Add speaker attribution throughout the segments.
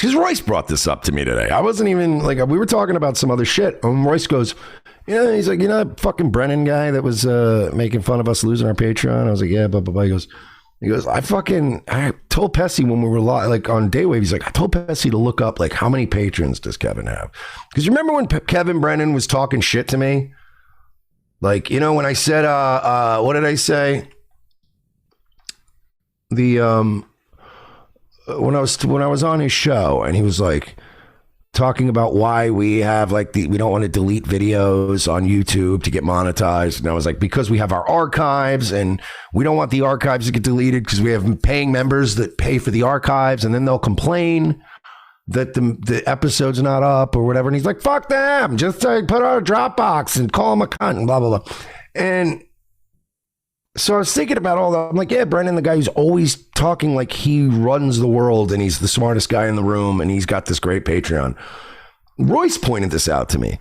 Speaker 1: Because Royce brought this up to me today. I wasn't even like, we were talking about some other shit. And Royce goes, he's like, that fucking Brennan guy that was making fun of us losing our Patreon. I was like, yeah, blah, blah, blah. He goes, I told Pessy when we were like on Daywave, he's like, I told Pessy to look up like how many patrons does Kevin have? Because you remember when Kevin Brennan was talking shit to me? Like, when I said, what did I say? When I was on his show and he was like talking about why we have like we don't want to delete videos on YouTube to get monetized. And I was like, because we have our archives and we don't want the archives to get deleted because we have paying members that pay for the archives and then they'll complain that the episode's not up or whatever. And he's like, fuck them. Just put out a Dropbox and call him a cunt and blah, blah, blah. And so I was thinking about all that. I'm like, yeah, Brennan, the guy who's always talking like he runs the world and he's the smartest guy in the room and he's got this great Patreon. Royce pointed this out to me.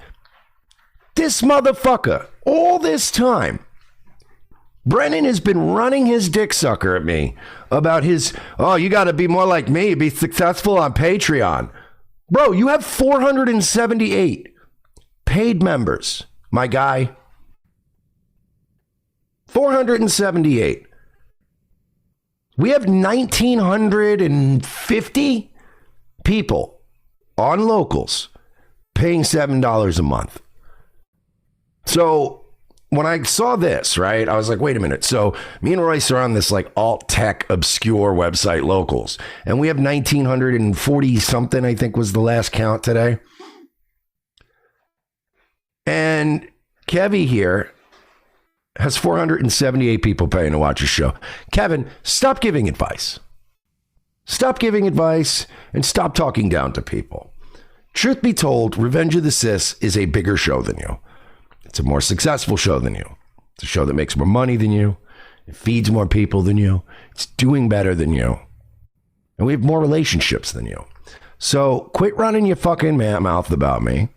Speaker 1: This motherfucker, all this time, Brennan has been running his dick sucker at me about his, you got to be more like me, be successful on Patreon. Bro, you have 478 paid members, my guy. 478. We have 1,950 people on locals paying $7 a month. So when I saw this, right, I was like, wait a minute. So me and Royce are on this like alt tech obscure website Locals, and we have 1,940 something, I think was the last count today. And Kevy here has 478 people paying to watch his show. Kevin, stop giving advice. Stop giving advice and stop talking down to people. Truth be told, Revenge of the Sis is a bigger show than you. It's a more successful show than you. It's a show that makes more money than you. It feeds more people than you. It's doing better than you. And we have more relationships than you. So quit running your fucking mouth about me.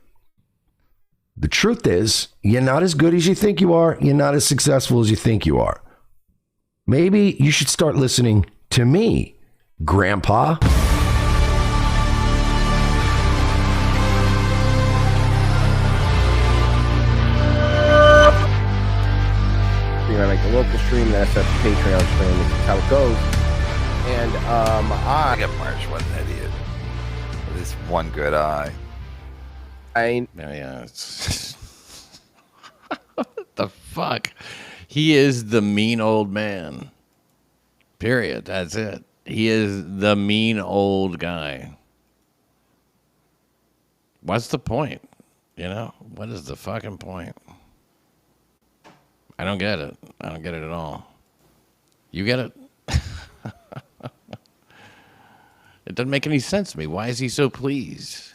Speaker 1: The truth is, you're not as good as you think you are. You're not as successful as you think you are. Maybe you should start listening to me, Grandpa.
Speaker 2: Like the local stream, that's at the Patreon stream. That's how it goes. And I
Speaker 3: get Mersh, what an idiot. With his one good eye.
Speaker 4: Yeah. What the fuck? He is the mean old man. Period. That's it. He is the mean old guy. What's the point? What is the fucking point? I don't get it. I don't get it at all. You get it? It doesn't make any sense to me. Why is he so pleased?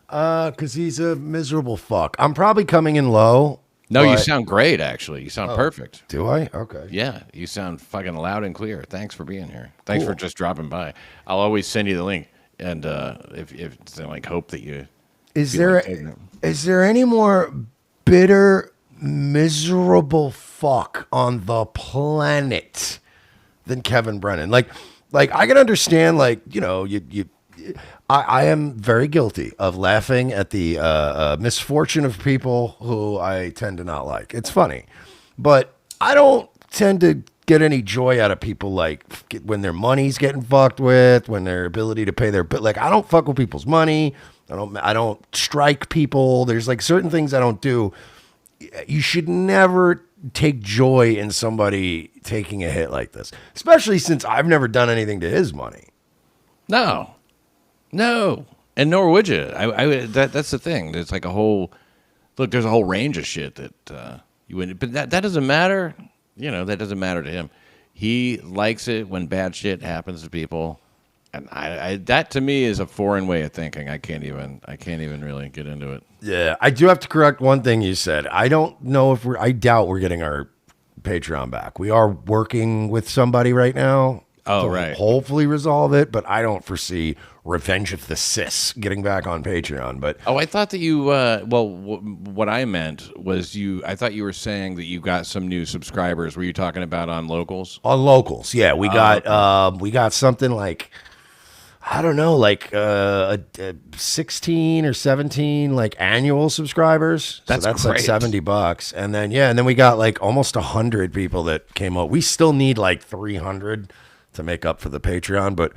Speaker 1: Because he's a miserable fuck. I'm probably coming in low.
Speaker 4: No, you sound great, actually. You sound perfect.
Speaker 1: Do I? Okay.
Speaker 4: Yeah, you sound fucking loud and clear. Thanks for being here. Thanks for just dropping by. I'll always send you the link. And if it's like, hope that you...
Speaker 1: Is there any more bitter, miserable fuck on the planet than Kevin Brennan? Like I can understand, I am very guilty of laughing at the misfortune of people who I tend to not like. It's funny, but I don't tend to get any joy out of people like when their money's getting fucked with, when their ability to pay their bill. Like, I don't fuck with people's money. I don't strike people. There's like certain things I don't do. You should never take joy in somebody taking a hit like this, especially since I've never done anything to his money.
Speaker 4: No, and nor would you. That's the thing. There's like there's a whole range of shit that you wouldn't. But that doesn't matter. That doesn't matter to him. He likes it when bad shit happens to people, and that to me is a foreign way of thinking. I can't even really get into it.
Speaker 1: Yeah, I do have to correct one thing you said. I don't know if I doubt we're getting our Patreon back. We are working with somebody right now.
Speaker 4: Oh, right.
Speaker 1: Hopefully resolve it, but I don't foresee Revenge of the Sis getting back on Patreon. But
Speaker 4: I thought that you. What I meant was I thought you were saying that you got some new subscribers. Were you talking about on Locals?
Speaker 1: On Locals, yeah. We got something like I don't know, like 16 or 17 like annual subscribers.
Speaker 4: That's
Speaker 1: so that's like
Speaker 4: great.
Speaker 1: $70. And then we got like almost 100 people that came out. We still need like 300 to make up for the Patreon, but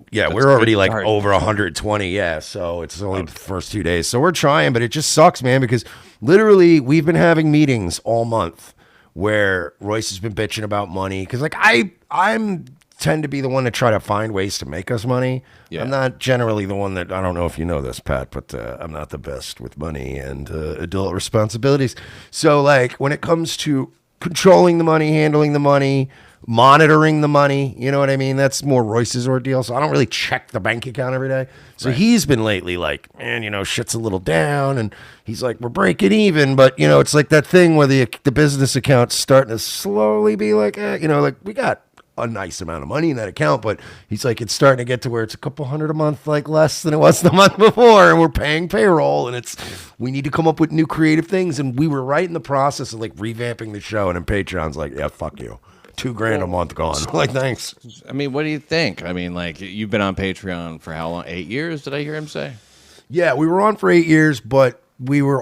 Speaker 1: yeah, we're already like over 120. Yeah, so it's only the first 2 days. So we're trying, but it just sucks, man, because literally we've been having meetings all month where Royce has been bitching about money because like I'm tend to be the one to try to find ways to make us money.
Speaker 4: Yeah.
Speaker 1: I'm not generally the one that, I don't know if you know this, Pat, but I'm not the best with money and adult responsibilities. So like when it comes to controlling the money, handling the money, monitoring the money, you know what I mean? That's more Royce's ordeal. So I don't really check the bank account every day. So he's been lately like, man, you know, shit's a little down. And he's like, we're breaking even. But, you know, it's like that thing where the business account's starting to slowly be like, you know, like we got a nice amount of money in that account, but he's like, it's starting to get to where it's a couple hundred a month, like less than it was the month before, and we're paying payroll, and we need to come up with new creative things, and we were right in the process of like revamping the show, and then Patreon's like, yeah, fuck you, $2,000 a month gone. Like, thanks.
Speaker 4: I mean, what do you think? I mean, like, you've been on Patreon for how long? 8 years? Did I hear him say?
Speaker 1: Yeah, we were on for 8 years, but we had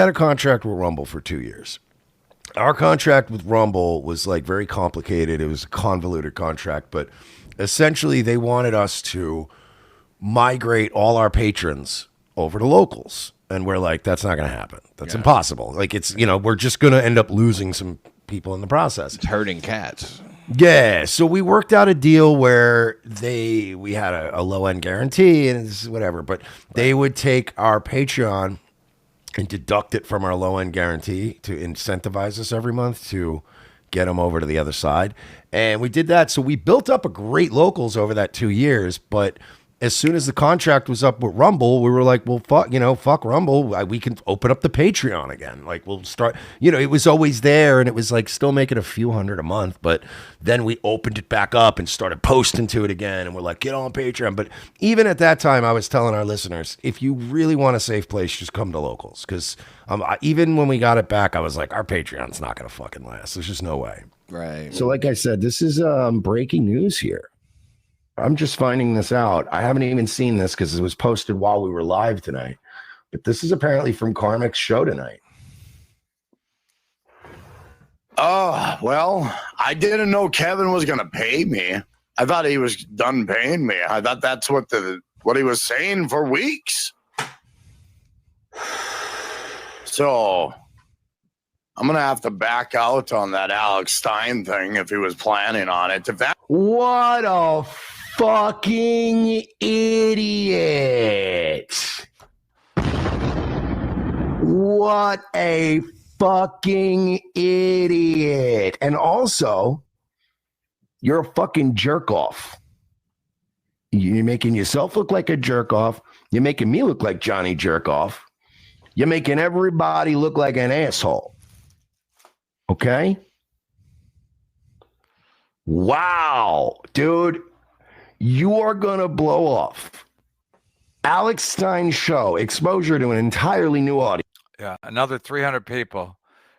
Speaker 1: a contract with Rumble for 2 years. Our contract with Rumble was like very complicated. It was a convoluted contract, but essentially they wanted us to migrate all our patrons over to locals. And we're like, that's not going to happen. That's impossible. Like it's, you know, we're just going to end up losing some people in the process.
Speaker 4: It's herding cats.
Speaker 1: Yeah. So we worked out a deal where we had a low end guarantee and it's whatever, but they would take our Patreon and deduct it from our low-end guarantee to incentivize us every month to get them over to the other side. And we did that. So we built up a great locals over that 2 years. But as soon as the contract was up with Rumble, we were like, well, fuck Rumble. We can open up the Patreon again. Like we'll start, you know, it was always there and it was like still making a few hundred a month. But then we opened it back up and started posting to it again. And we're like, get on Patreon. But even at that time, I was telling our listeners, if you really want a safe place, just come to locals. Because even when we got it back, I was like, our Patreon's not going to fucking last. There's just no way.
Speaker 4: Right.
Speaker 1: So like I said, this is breaking news here. I'm just finding this out. I haven't even seen this because it was posted while we were live tonight. But this is apparently from Karmic's show tonight.
Speaker 5: Oh, well, I didn't know Kevin was going to pay me. I thought he was done paying me. I thought that's what he was saying for weeks. So I'm going to have to back out on that Alex Stein thing if he was planning on it.
Speaker 1: What a fucking idiot. What a fucking idiot. And also, you're a fucking jerk off. You're making yourself look like a jerk off. You're making me look like Johnny Jerk Off. You're making everybody look like an asshole. Okay? Wow, dude. You are going to blow off. Alex Stein show, exposure to an entirely new audience.
Speaker 3: Yeah, another 300 people.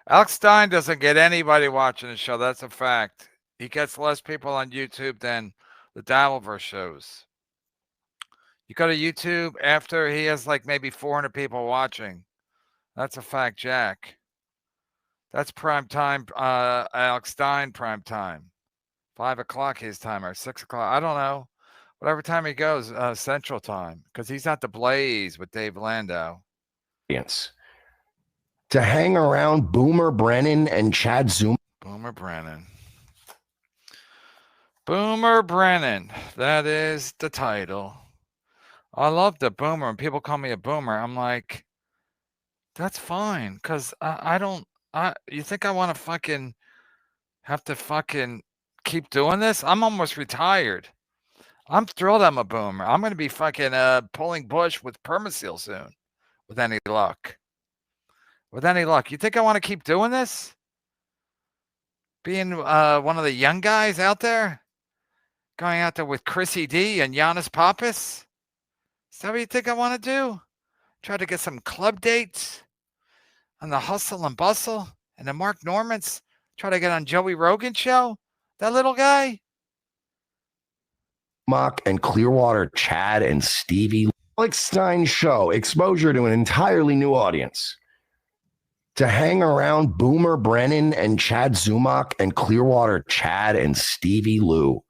Speaker 3: Alex Stein doesn't get anybody watching the show. That's a fact. He gets less people on YouTube than the Dabbleverse shows. You go to YouTube after he has like maybe 400 people watching. That's a fact, Jack. That's prime time, Alex Stein prime time. 5 o'clock his time or 6 o'clock. I don't know. Whatever time he goes, Central Time, because he's at the Blaze with Dave Landau.
Speaker 1: To hang around Boomer Brennan and Chad Zoom.
Speaker 3: Boomer Brennan. Boomer Brennan. That is the title. I love the Boomer. When people call me a Boomer, I'm like, that's fine, because you think I want to fucking have to fucking keep doing this? I'm almost retired. I'm thrilled I'm a Boomer. I'm going to be fucking pulling bush with Permaseal soon, with any luck. With any luck. You think I want to keep doing this? Being one of the young guys out there? Going out there with Chrissy D and Giannis Pappas? Is that what you think I want to do? Try to get some club dates on the hustle and bustle and the Mark Normans? Try to get on Joey Rogan's show? That little guy?
Speaker 1: Mock and Clearwater Chad and Stevie. Alex Stein show exposure to an entirely new audience. To hang around Boomer Brennan and Chad Zumach and Clearwater Chad and Stevie Lou.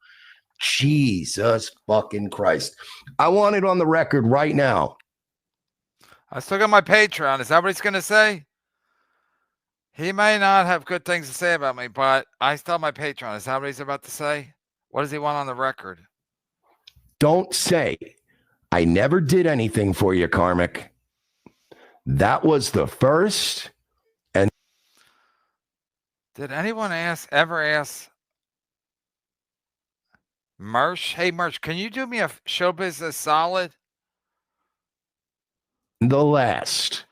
Speaker 1: Jesus fucking Christ. I want it on the record right now.
Speaker 3: I still got my Patreon. Is that what he's going to say? He may not have good things to say about me, but I still have my Patreon. Is that what he's about to say? What does he want on the record?
Speaker 1: Don't say, I never did anything for you, Karmic. That was the first. And
Speaker 3: did anyone ever ask Mersh? Hey, Mersh, can you do me a show business solid?
Speaker 1: The last.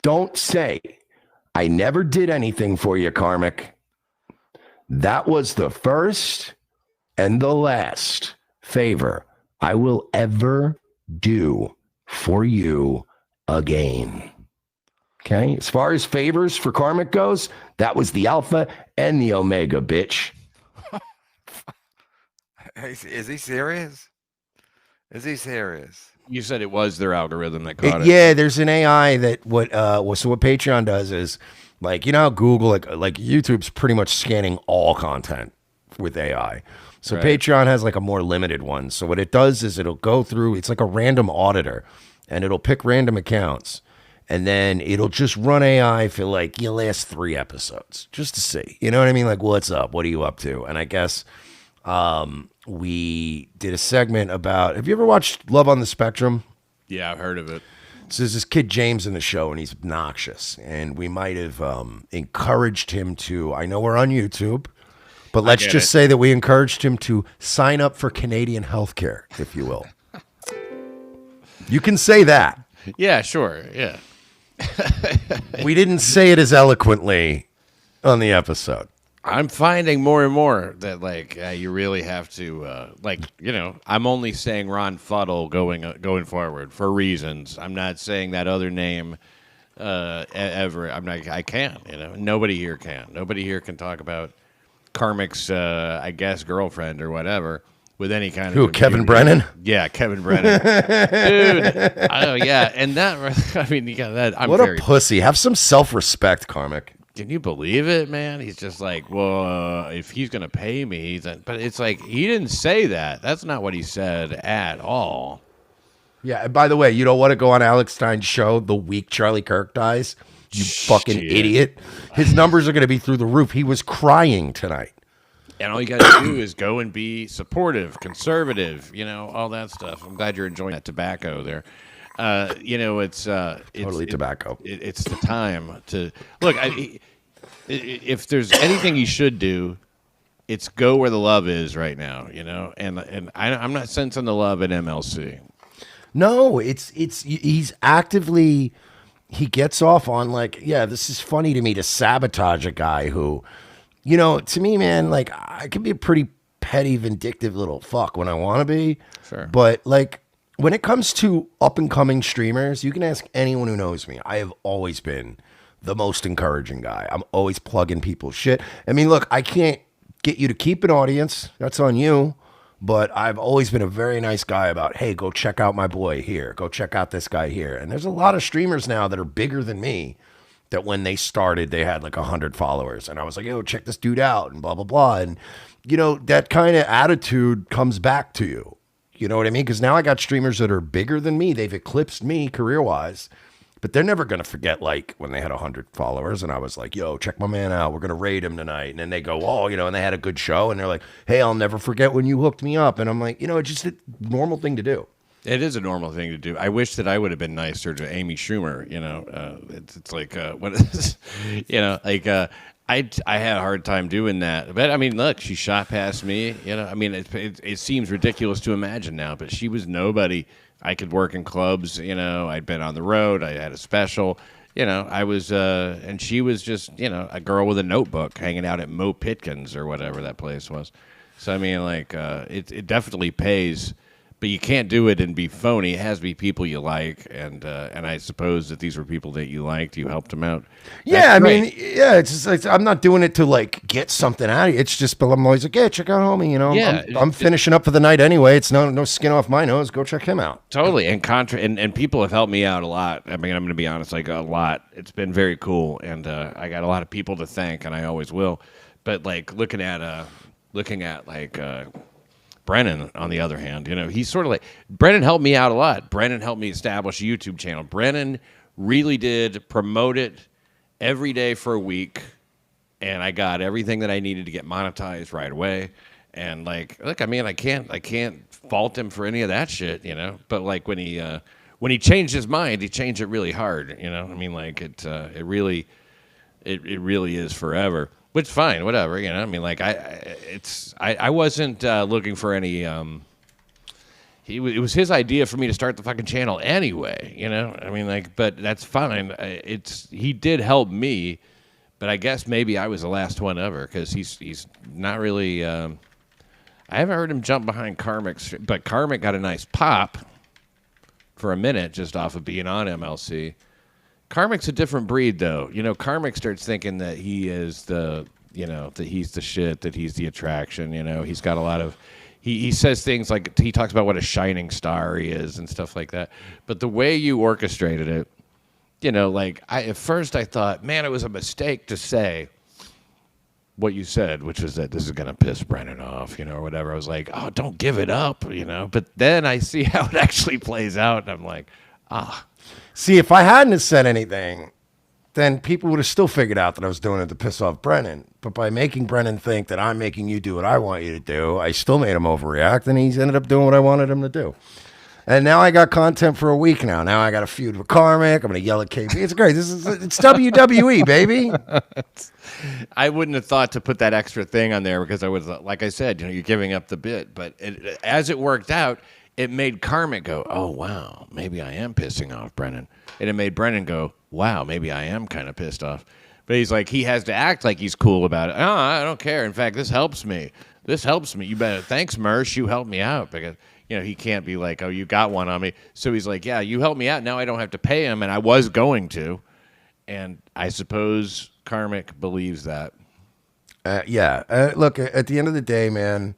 Speaker 1: Don't say, I never did anything for you, Karmic. That was the first and the last favor I will ever do for you again. Okay? As far as favors for Karmic goes, that was the alpha and the omega, bitch.
Speaker 3: Is he serious? Is he serious?
Speaker 4: You said it was their algorithm that caught it.
Speaker 1: Yeah, there's an AI that what Patreon does is like, you know how Google like YouTube's pretty much scanning all content with AI. So
Speaker 4: Right.
Speaker 1: Patreon has like a more limited one. So what it does is it'll go through, it's like a random auditor, and it'll pick random accounts, and then it'll just run AI for like your last 3 episodes just to see. You know what I mean? Like, what's up? What are you up to? And I guess we did a segment about, have you ever watched Love on the Spectrum?
Speaker 4: Yeah, I've heard of it.
Speaker 1: So there's this kid James in the show, and he's obnoxious, and we might have encouraged him to, I know we're on YouTube, but let's just say that we encouraged him to sign up for Canadian healthcare, if you will. You can say that.
Speaker 4: Yeah, sure. Yeah.
Speaker 1: We didn't say it as eloquently on the episode.
Speaker 4: I'm finding more and more that, like, you really have to, like, you know, I'm only saying Ron Fuddle going forward for reasons. I'm not saying that other name ever. I'm not. I can't. You know, nobody here can. Nobody here can talk about Karmic's, I guess, girlfriend or whatever with any kind of.
Speaker 1: Who? Kevin Brennan?
Speaker 4: Yeah, Kevin Brennan. Dude. Oh yeah, and that. I mean, you got that. I'm
Speaker 1: What
Speaker 4: very,
Speaker 1: a pussy. Have some self-respect, Karmic.
Speaker 4: Can you believe it, man? He's just like, well, if he's going to pay me, then, but it's like, he didn't say that. That's not what he said at all.
Speaker 1: Yeah, and by the way, you don't want to go on Alex Stein's show the week Charlie Kirk dies? You fucking idiot. His numbers are going to be through the roof. He was crying tonight.
Speaker 4: And all you got to do is go and be supportive, conservative, you know, all that stuff. I'm glad you're enjoying that tobacco there. You know, it's
Speaker 1: Totally tobacco.
Speaker 4: It's the time to look. If there's anything you should do, it's go where the love is right now. You know, and I'm not sensing the love at MLC.
Speaker 1: No, he's actively, he gets off on like, yeah, this is funny to me to sabotage a guy who, you know, to me, man, like I can be a pretty petty, vindictive little fuck when I want to be.
Speaker 4: Sure.
Speaker 1: But like, when it comes to up-and-coming streamers, you can ask anyone who knows me. I have always been the most encouraging guy. I'm always plugging people's shit. I mean, look, I can't get you to keep an audience. That's on you. But I've always been a very nice guy about, hey, go check out my boy here. Go check out this guy here. And there's a lot of streamers now that are bigger than me that when they started, they had like 100 followers. And I was like, yo, check this dude out and blah, blah, blah. And, you know, that kind of attitude comes back to you. You know what I mean? Because now I got streamers that are bigger than me. They've eclipsed me career-wise. But they're never going to forget, like, when they had 100 followers. And I was like, yo, check my man out. We're going to raid him tonight. And then they go, oh, you know, and they had a good show. And they're like, hey, I'll never forget when you hooked me up. And I'm like, you know, it's just a normal thing to do.
Speaker 4: It is a normal thing to do. I wish that I would have been nicer to Amy Schumer. You know, it's like what is, you know, like I had a hard time doing that. But I mean, look, she shot past me. You know, I mean, it seems ridiculous to imagine now, but she was nobody. I could work in clubs. You know, I'd been on the road. I had a special. You know, I was, and she was just, you know, a girl with a notebook hanging out at Mo Pitkin's or whatever that place was. So I mean, like, it definitely pays. but you can't do it and be phony. It has to be people you like, and I suppose that these were people that you liked. You helped them out.
Speaker 1: Yeah, I mean, yeah, it's just like, I'm not doing it to like get something out of you. It's just, but I'm always like, yeah, check out homie. You know,
Speaker 4: Yeah,
Speaker 1: I'm finishing up for the night anyway. It's no skin off my nose. Go check him out.
Speaker 4: Totally, and people have helped me out a lot. I mean, I'm going to be honest, like a lot. It's been very cool, and I got a lot of people to thank, and I always will. But like looking at like. Brennan, on the other hand, you know, he's sort of like, Brennan helped me out a lot. Brennan helped me establish a YouTube channel. Brennan really did promote it every day for a week, and I got everything that I needed to get monetized right away. And like, look, I mean, I can't fault him for any of that shit, you know. But like when he changed his mind, he changed it really hard, you know. I mean, like it really is forever. Which fine, whatever, you know. I mean, like I wasn't looking for any. It was his idea for me to start the fucking channel anyway, you know. I mean, like, but that's fine. He did help me, but I guess maybe I was the last one ever because he's not really. I haven't heard him jump behind Karmic's, but Karmic got a nice pop for a minute just off of being on MLC. Karmic's a different breed, though. You know, Karmic starts thinking that he is that he's the shit, that he's the attraction. You know, he's got a lot of, he says things like, he talks about what a shining star he is and stuff like that. But the way you orchestrated it, you know, like, at first I thought, man, it was a mistake to say what you said, which was that this is going to piss Brennan off, you know, or whatever. I was like, oh, don't give it up, you know. But then I see how it actually plays out, and I'm like,
Speaker 1: See, if I hadn't have said anything, then people would have still figured out that I was doing it to piss off Brennan. But by making Brennan think that I'm making you do what I want you to do, I still made him overreact, and he's ended up doing what I wanted him to do. And now I got content for a week now. Now I got a feud with Karmic. I'm going to yell at KB. It's great. It's WWE, baby.
Speaker 4: I wouldn't have thought to put that extra thing on there because I was, like I said, you know, you're giving up the bit. But as it worked out, it made Karmic go, oh, wow, maybe I am pissing off Brennan. And it made Brennan go, wow, maybe I am kind of pissed off. But he's like, he has to act like he's cool about it. Oh, I don't care. In fact, this helps me. You better. Thanks, Mersh. You helped me out. Because, you know, he can't be like, oh, you got one on me. So he's like, yeah, you helped me out. Now I don't have to pay him. And I was going to. And I suppose Karmic believes that.
Speaker 1: Yeah. Look, at the end of the day, man,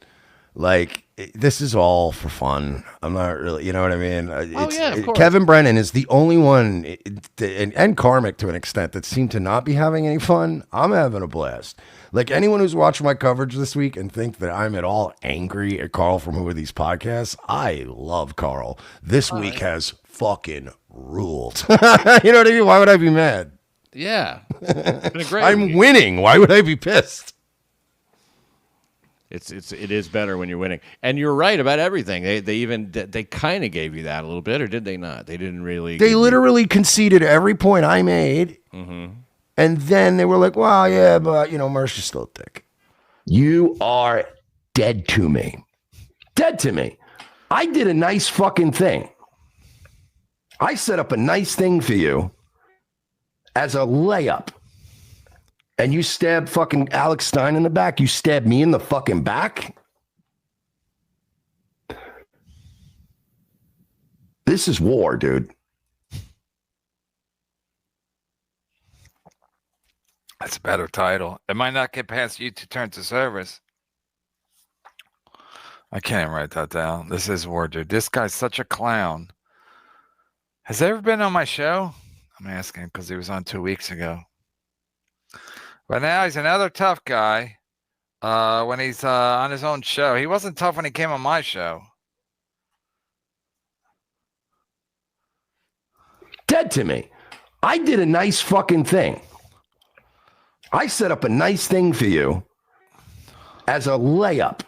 Speaker 1: like, this is all for fun. I'm not really, you know what I mean?
Speaker 4: Of course.
Speaker 1: Kevin Brennan is the only one, and Karmic to an extent, that seem to not be having any fun. I'm having a blast. Like, anyone who's watched my coverage this week and think that I'm at all angry at Carl from Who Are These Podcasts, I love Carl. This week has fucking ruled. You know what I mean? Why would I be mad?
Speaker 4: Yeah. It's been a great
Speaker 1: I'm
Speaker 4: week.
Speaker 1: winning. Why would I be pissed?
Speaker 4: It is better when you're winning, and you're right about everything. They kind of gave you that a little bit, or did they not? They didn't really.
Speaker 1: They literally conceded every point I made, and then they were like, "Well, yeah, but you know, Mersh is still a dick." You are dead to me. Dead to me. I did a nice fucking thing. I set up a nice thing for you as a layup. And you stabbed fucking Alex Stein in the back. You stabbed me in the fucking back. This is war, dude.
Speaker 3: That's a better title. It might not get past YouTube Turns to Service. I can't even write that down. This is war, dude. This guy's such a clown. Has he ever been on my show? I'm asking because he was on 2 weeks ago. But now he's another tough guy when he's on his own show. He wasn't tough when he came on my show.
Speaker 1: Dead to me. I did a nice fucking thing. I set up a nice thing for you as a layup.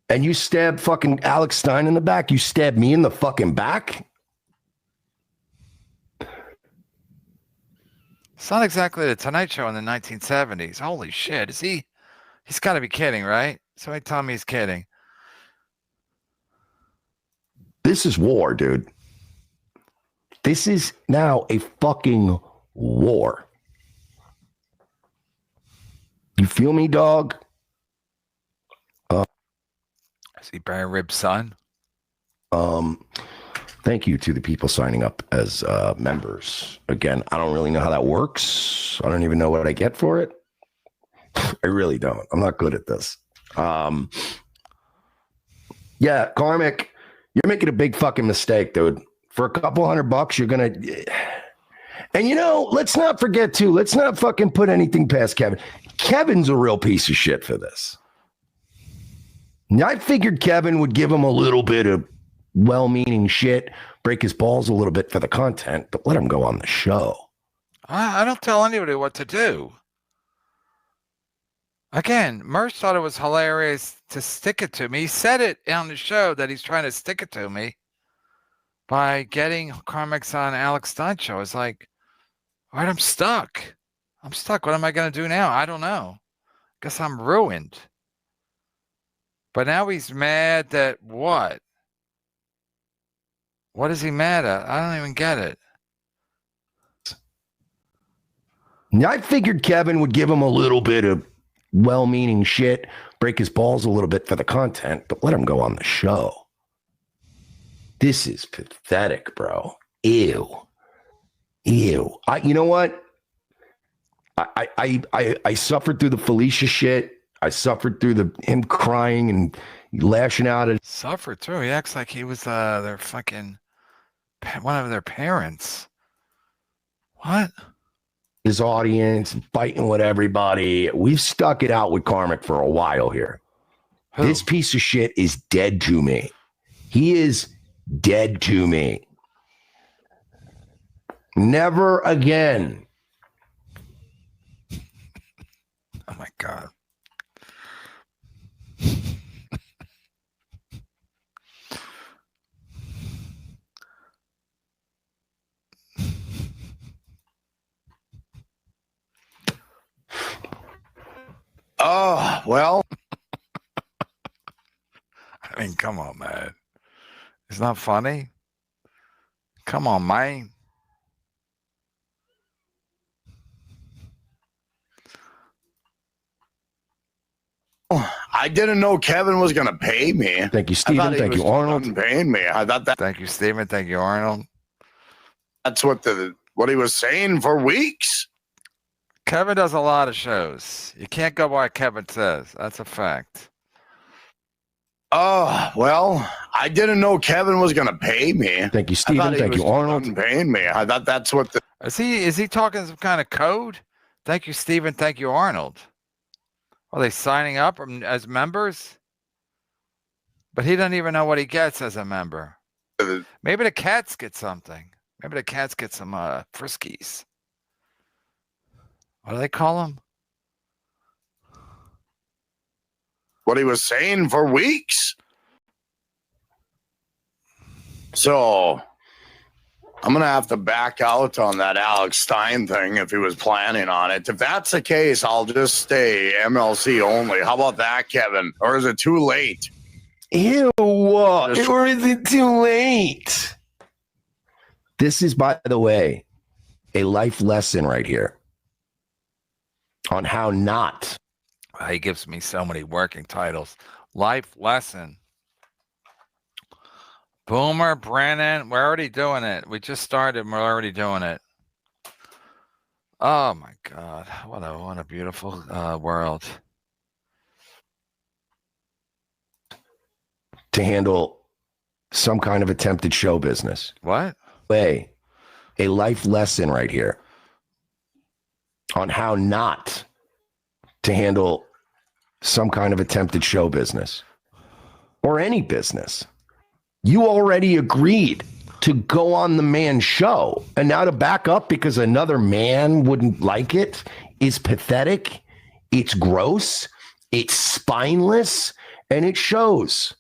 Speaker 1: And you stabbed fucking Alex Stein in the back. You stabbed me in the fucking back.
Speaker 3: It's not exactly the Tonight Show in the 1970s. Holy shit. Is he? He's got to be kidding, right? Somebody tell me he's kidding.
Speaker 1: This is war, dude. This is now a fucking war. You feel me, dog?
Speaker 3: Is he Barry Rib's son?
Speaker 1: Thank you to the people signing up as members. Again, I don't really know how that works. I don't even know what I get for it. I really don't. I'm not good at this. Yeah, Karmic, you're making a big fucking mistake, dude. For a couple $100, you're gonna. And you know, let's not forget too. Let's not fucking put anything past Kevin. Kevin's a real piece of shit for this. I figured Kevin would give him a little bit of well-meaning shit, break his balls a little bit for the content, but let him go on the show.
Speaker 3: I don't tell anybody what to do. Again, Mersh thought it was hilarious to stick it to me. He said it on the show that he's trying to stick it to me by getting Karmic's on Alex Stein show. It's like, all right, I'm stuck. What am I going to do now? I don't know. Guess I'm ruined. But now he's mad that what? What is he mad at? I don't even get it.
Speaker 1: I figured Kevin would give him a little bit of well-meaning shit, break his balls a little bit for the content, but let him go on the show. This is pathetic, bro. Ew. You know what? I suffered through the Felicia shit. I suffered through him crying and lashing out at.
Speaker 3: Suffered too. He acts like he was their fucking one of their parents. What?
Speaker 1: His audience, fighting with everybody. We've stuck it out with Karmic for a while here.
Speaker 3: Who?
Speaker 1: This piece of shit is dead to me. He is dead to me. Never again.
Speaker 3: Oh my God.
Speaker 5: Oh, well.
Speaker 3: I mean, come on, man. It's not funny. Come on, man.
Speaker 5: I didn't know Kevin was going to pay me.
Speaker 1: Thank you, Steven. Thank you, Arnold.
Speaker 5: Paying me. I thought that.
Speaker 3: Thank you, Steven. Thank you, Arnold.
Speaker 5: That's what he was saying for weeks.
Speaker 3: Kevin does a lot of shows. You can't go by what Kevin says. That's a fact.
Speaker 5: Oh, well, I didn't know Kevin was going to pay me.
Speaker 1: Thank you, Steven. Thank you, Arnold.
Speaker 5: Paying me. I thought that's what
Speaker 3: Is he talking some kind of code? Thank you, Steven. Thank you, Arnold. Are they signing up as members? But he doesn't even know what he gets as a member. Maybe the cats get something. Maybe the cats get some friskies. What do they call them?
Speaker 5: what he was saying for weeks. So I'm going to have to back out on that Alex Stein thing if he was planning on it. If that's the case, I'll just stay MLC only. How about that, Kevin? Or is it too late?
Speaker 1: Ew, or is it too late? This is, by the way, a life lesson right here on how not.
Speaker 3: He gives me so many working titles. Life lesson. Boomer, Brennan, we're already doing it. We just started and we're already doing it. Oh my God. What a beautiful world.
Speaker 1: To handle some kind of attempted show business.
Speaker 3: What?
Speaker 1: A life lesson right here on how not to handle some kind of attempted show business or any business. You already agreed to go on the man's show, and now to back up because another man wouldn't like it is pathetic. It's gross. It's spineless, and it shows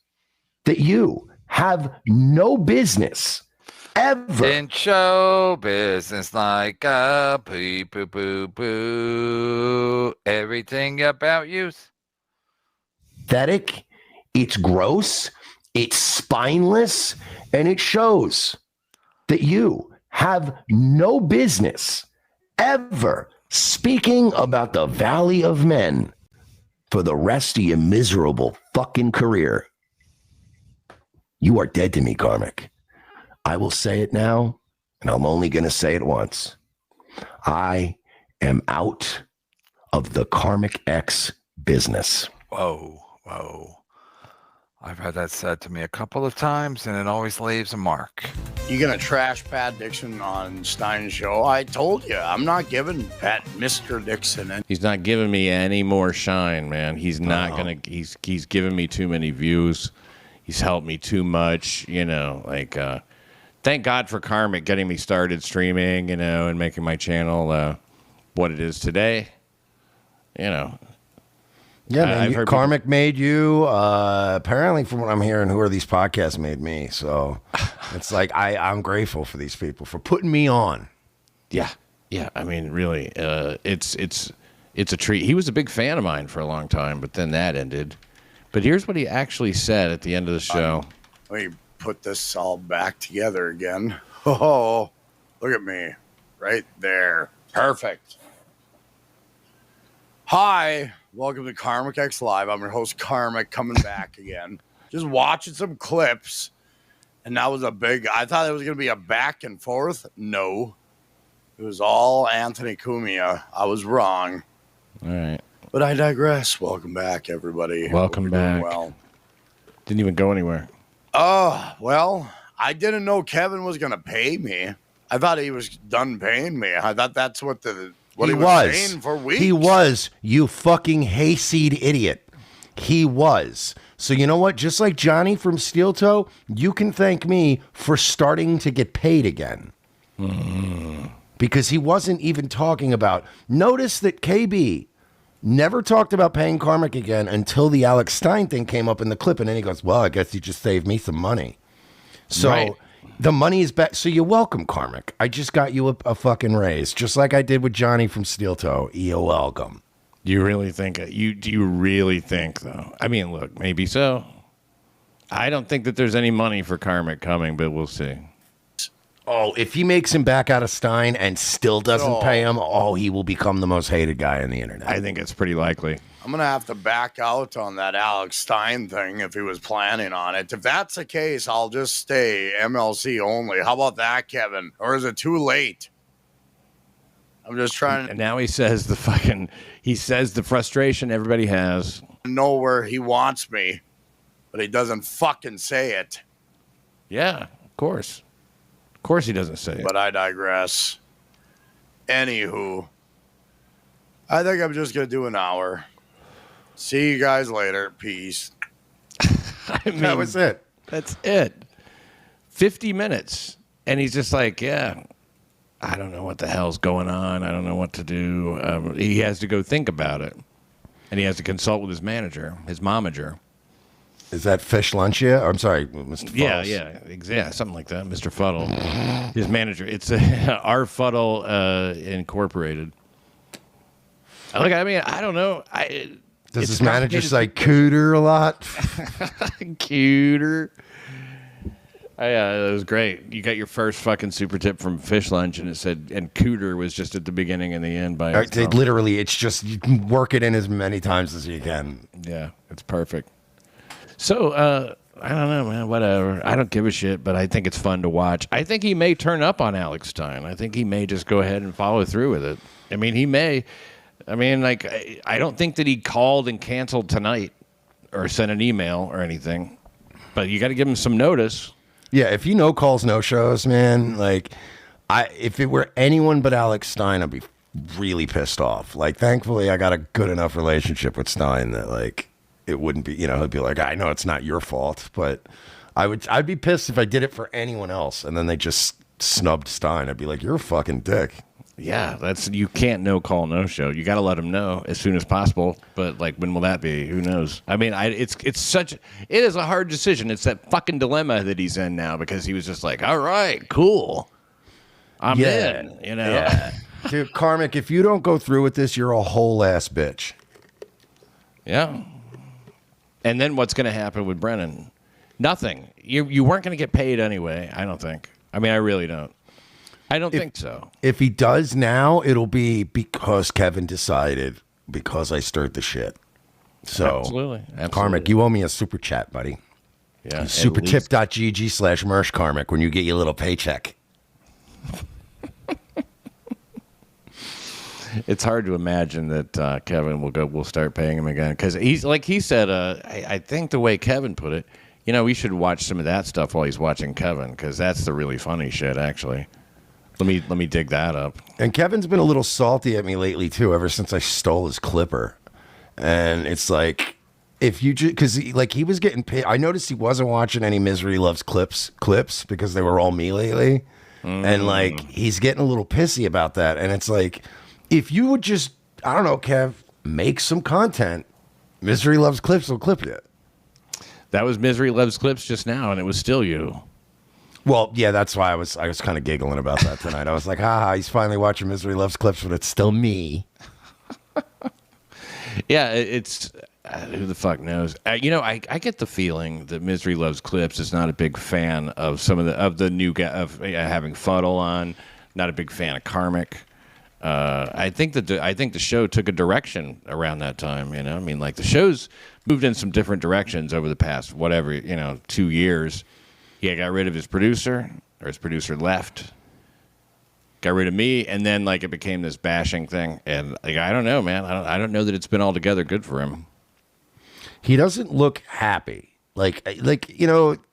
Speaker 1: that you have no business ever
Speaker 3: in show business like a poo poo poo poo. Everything about you.
Speaker 1: Pathetic. It's gross. It's spineless, and it shows that you have no business ever speaking about the Valley of Men for the rest of your miserable fucking career. You are dead to me, Karmic. I will say it now, and I'm only going to say it once. I am out of the KarmicX business.
Speaker 3: Whoa. I've had that said to me a couple of times, and it always leaves a mark.
Speaker 5: You gonna trash Pat Dixon on Stein's show? I told you, I'm not giving Pat Mr. Dixon any.
Speaker 4: He's not giving me any more shine, man. He's not gonna. He's giving me too many views. He's helped me too much. You know, like thank God for Karmic getting me started streaming. You know, and making my channel what it is today. You know.
Speaker 1: Yeah, man, Karmic made you. Apparently, from what I'm hearing, who are these podcasts made me. So it's like I'm grateful for these people for putting me on.
Speaker 4: Yeah. I mean, really, it's a treat. He was a big fan of mine for a long time, but then that ended. But here's what he actually said at the end of the show.
Speaker 5: Let me put this all back together again. Oh, look at me, right there, perfect. Hi. Welcome to KarmicX Live. I'm your host, Karmic, coming back again. Just watching some clips, and that was I thought it was going to be a back and forth. No. It was all Anthony Cumia. I was wrong.
Speaker 4: All right.
Speaker 5: But I digress. Welcome back, everybody.
Speaker 4: Welcome back.
Speaker 5: Well.
Speaker 4: Didn't even go anywhere.
Speaker 5: Oh, well, I didn't know Kevin was going to pay me. I thought he was done paying me. I thought that's what he was saying for weeks.
Speaker 1: He was, you fucking hayseed idiot. He was. So you know what? Just like Johnny from Steel Toe, you can thank me for starting to get paid again. Because he wasn't even talking about. Notice that KB never talked about paying Karmic again until the Alex Stein thing came up in the clip. And then he goes, well, I guess you just saved me some money. So... Right. The money is back, so you're welcome, Karmic. I just got you a fucking raise, just like I did with Johnny from Steel Toe. You're welcome.
Speaker 4: Do you really think do you really think though? I mean, look, maybe so. I don't think that there's any money for Karmic coming, but we'll see.
Speaker 1: Oh, if he makes him back out of Stein and still doesn't pay him, he will become the most hated guy on the internet.
Speaker 4: I think it's pretty likely.
Speaker 5: I'm going to have to back out on that Alex Stein thing if he was planning on it. If that's the case, I'll just stay MLC only. How about that, Kevin? Or is it too late? I'm just trying to...
Speaker 4: And now he says the frustration everybody has.
Speaker 5: Know where he wants me, but he doesn't fucking say it.
Speaker 4: Yeah, of course. Of course he doesn't say it.
Speaker 5: But I digress. Anywho, I think I'm just going to do an hour. See you guys later. Peace.
Speaker 4: I mean,
Speaker 1: that was it.
Speaker 4: That's it. 50 minutes. And he's just like, yeah, I don't know what the hell's going on. I don't know what to do. He has to go think about it. And he has to consult with his manager, his momager.
Speaker 1: Is that Fish Lunch yet? I'm sorry, Mr. Fuddles.
Speaker 4: Yeah, exactly. Something like that. Mr. Fuddle. His manager. It's our Fuddle Incorporated. Look, I mean, I don't know.
Speaker 1: Does his manager say cooter a lot?
Speaker 4: Cooter. That was great. You got your first fucking super tip from Fish Lunch, and it said, and cooter was just at the beginning and the end by itself.
Speaker 1: Literally, it's just, you can work it in as many times as you can.
Speaker 4: Yeah, it's perfect. So, I don't know, man, whatever. I don't give a shit, but I think it's fun to watch. I think he may turn up on Alex Stein. I think he may just go ahead and follow through with it. I mean, he may. I mean, like, I don't think that he called and canceled tonight or sent an email or anything, but you got to give him some notice.
Speaker 1: Yeah, if you no calls, no shows, man, like, if it were anyone but Alex Stein, I'd be really pissed off. Like, thankfully, I got a good enough relationship with Stein that, like, it wouldn't be, he'd be like, I know it's not your fault, but I'd be pissed if I did it for anyone else, and then they just snubbed Stein. I'd be like, you're a fucking dick.
Speaker 4: Yeah, you can't no call, no show. You got to let them know as soon as possible. But like, when will that be? Who knows? I mean, it is a hard decision. It's that fucking dilemma that he's in now because he was just like, all right, cool, I'm in. Yeah.
Speaker 1: Dude, Karmic, if you don't go through with this, you're a whole ass bitch.
Speaker 4: Yeah. And then what's going to happen with Brennan? Nothing. You weren't going to get paid anyway. I don't think. I mean, I really don't. I don't think so.
Speaker 1: If he does now, it'll be because Kevin decided, because I stirred the shit. So,
Speaker 4: absolutely.
Speaker 1: Karmic, you owe me a super chat, buddy.
Speaker 4: Yeah.
Speaker 1: Supertip.gg/Mersh Karmic when you get your little paycheck.
Speaker 4: It's hard to imagine that Kevin will start paying him again, because he's like he said. I think the way Kevin put it, we should watch some of that stuff while he's watching Kevin, because that's the really funny shit. Actually, let me dig that up.
Speaker 1: And Kevin's been a little salty at me lately too, ever since I stole his clipper. And it's like, if you just because he was getting paid. I noticed he wasn't watching any Misery Loves clips because they were all me lately, and like he's getting a little pissy about that. And it's like, if you would just, I don't know, Kev, make some content. Misery Loves Clips will clip it.
Speaker 4: That was Misery Loves Clips just now, and it was still you.
Speaker 1: Well, yeah, that's why I was kind of giggling about that tonight. I was like, haha, he's finally watching Misery Loves Clips, but it's still me.
Speaker 4: Yeah, it's who the fuck knows. I get the feeling that Misery Loves Clips is not a big fan of some of the new guy of having Fuddle on. Not a big fan of Karmic. I think the show took a direction around that time. I mean, like the show's moved in some different directions over the past 2 years. He got rid of his producer, or his producer left. Got rid of me, and then like it became this bashing thing. And like I don't know, man. I don't know that it's been altogether good for him.
Speaker 1: He doesn't look happy. Like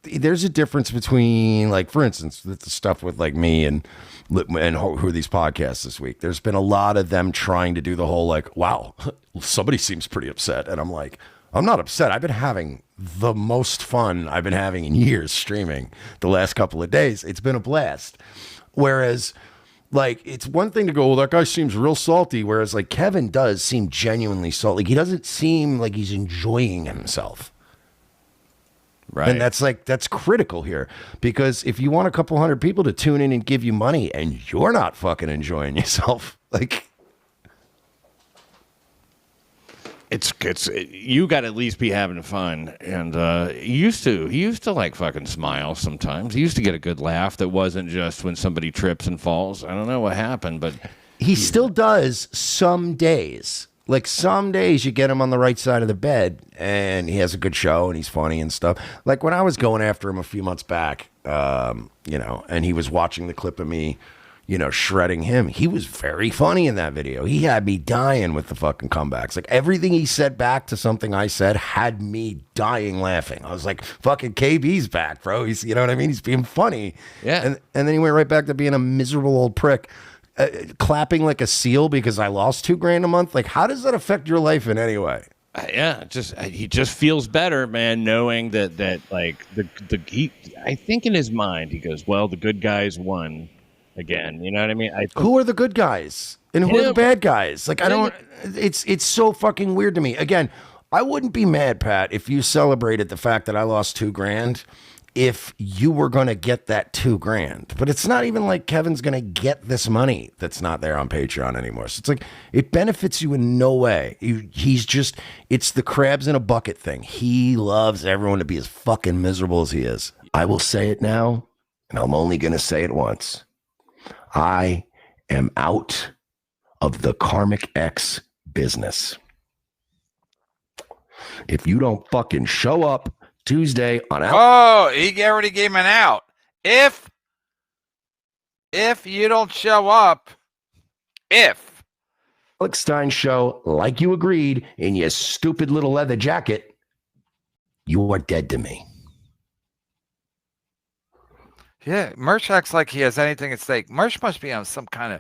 Speaker 1: there's a difference between, like, for instance, the stuff with like me and who are these podcasts this week. There's been a lot of them trying to do the whole like, wow, somebody seems pretty upset, and I'm like, I'm not upset. I've been having the most fun I've been having in years streaming the last couple of days. It's been a blast. Whereas, like, it's one thing to go, well, that guy seems real salty. Whereas, like, Kevin does seem genuinely salty. Like, he doesn't seem like he's enjoying himself.
Speaker 4: Right.
Speaker 1: And that's critical here, because if you want a couple hundred people to tune in and give you money and you're not fucking enjoying yourself, like,
Speaker 4: it's you got to at least be having fun. And he used to like fucking smile sometimes. He used to get a good laugh that wasn't just when somebody trips and falls. I don't know what happened, but
Speaker 1: he still does some days. Like, some days you get him on the right side of the bed and he has a good show and he's funny and stuff. Like when I was going after him a few months back, and he was watching the clip of me, shredding him. He was very funny in that video. He had me dying with the fucking comebacks. Like, everything he said back to something I said had me dying laughing. I was like, fucking KB's back, bro. He's, you know what I mean? He's being funny.
Speaker 4: Yeah.
Speaker 1: And then he went right back to being a miserable old prick. Clapping like a seal because I lost $2,000 a month. Like, how does that affect your life in any way?
Speaker 4: He just feels better, man, knowing that like I think in his mind he goes, well, the good guys won again. You know what I mean?
Speaker 1: Who are the good guys and who are the bad guys? Like, I don't. It's so fucking weird to me. Again, I wouldn't be mad, Pat, if you celebrated the fact that I lost $2,000. If you were going to get that $2,000, but it's not even like Kevin's going to get this money that's not there on Patreon anymore. So it's like, it benefits you in no way. It's the crabs in a bucket thing. He loves everyone to be as fucking miserable as he is. I will say it now, and I'm only going to say it once. I am out of the KarmicX business. If you don't fucking show up Tuesday on
Speaker 3: he already gave an out. If you don't show up,
Speaker 1: Alex Stein show, like you agreed, in your stupid little leather jacket, you are dead to me.
Speaker 3: Yeah, Mersh acts like he has anything at stake. Mersh must be on some kind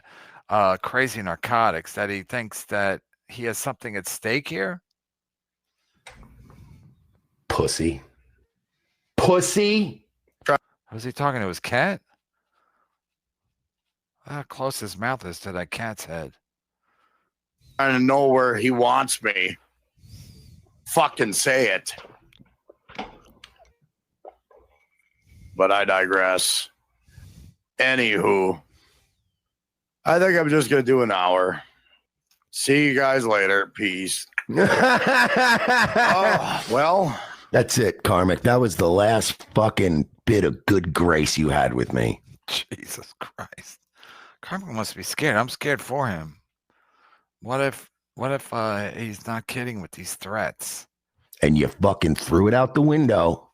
Speaker 3: of crazy narcotics that he thinks that he has something at stake here.
Speaker 1: Pussy.
Speaker 3: Was he talking to his cat? How close his mouth is to that cat's head.
Speaker 5: Trying to know where he wants me. Fucking say it. But I digress. Anywho, I think I'm just going to do an hour. See you guys later. Peace. Well.
Speaker 1: That's it, Karmic. That was the last fucking bit of good grace you had with me.
Speaker 3: Jesus Christ. Karmic must be scared. I'm scared for him. What if he's not kidding with these threats?
Speaker 1: And you fucking threw it out the window.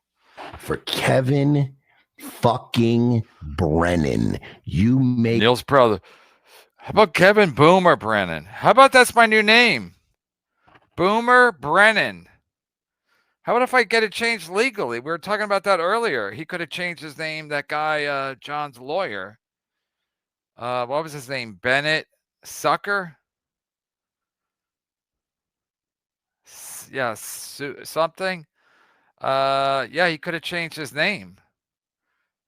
Speaker 1: for Kevin fucking Brennan. You make
Speaker 3: Neil's brother. How about Kevin Boomer Brennan? How about that's my new name? Boomer Brennan. How about if I get it changed legally? We were talking about that earlier. He could have changed his name, that guy, John's lawyer. What was his name? Bennett Sucker? Yeah, something. Yeah, he could have changed his name.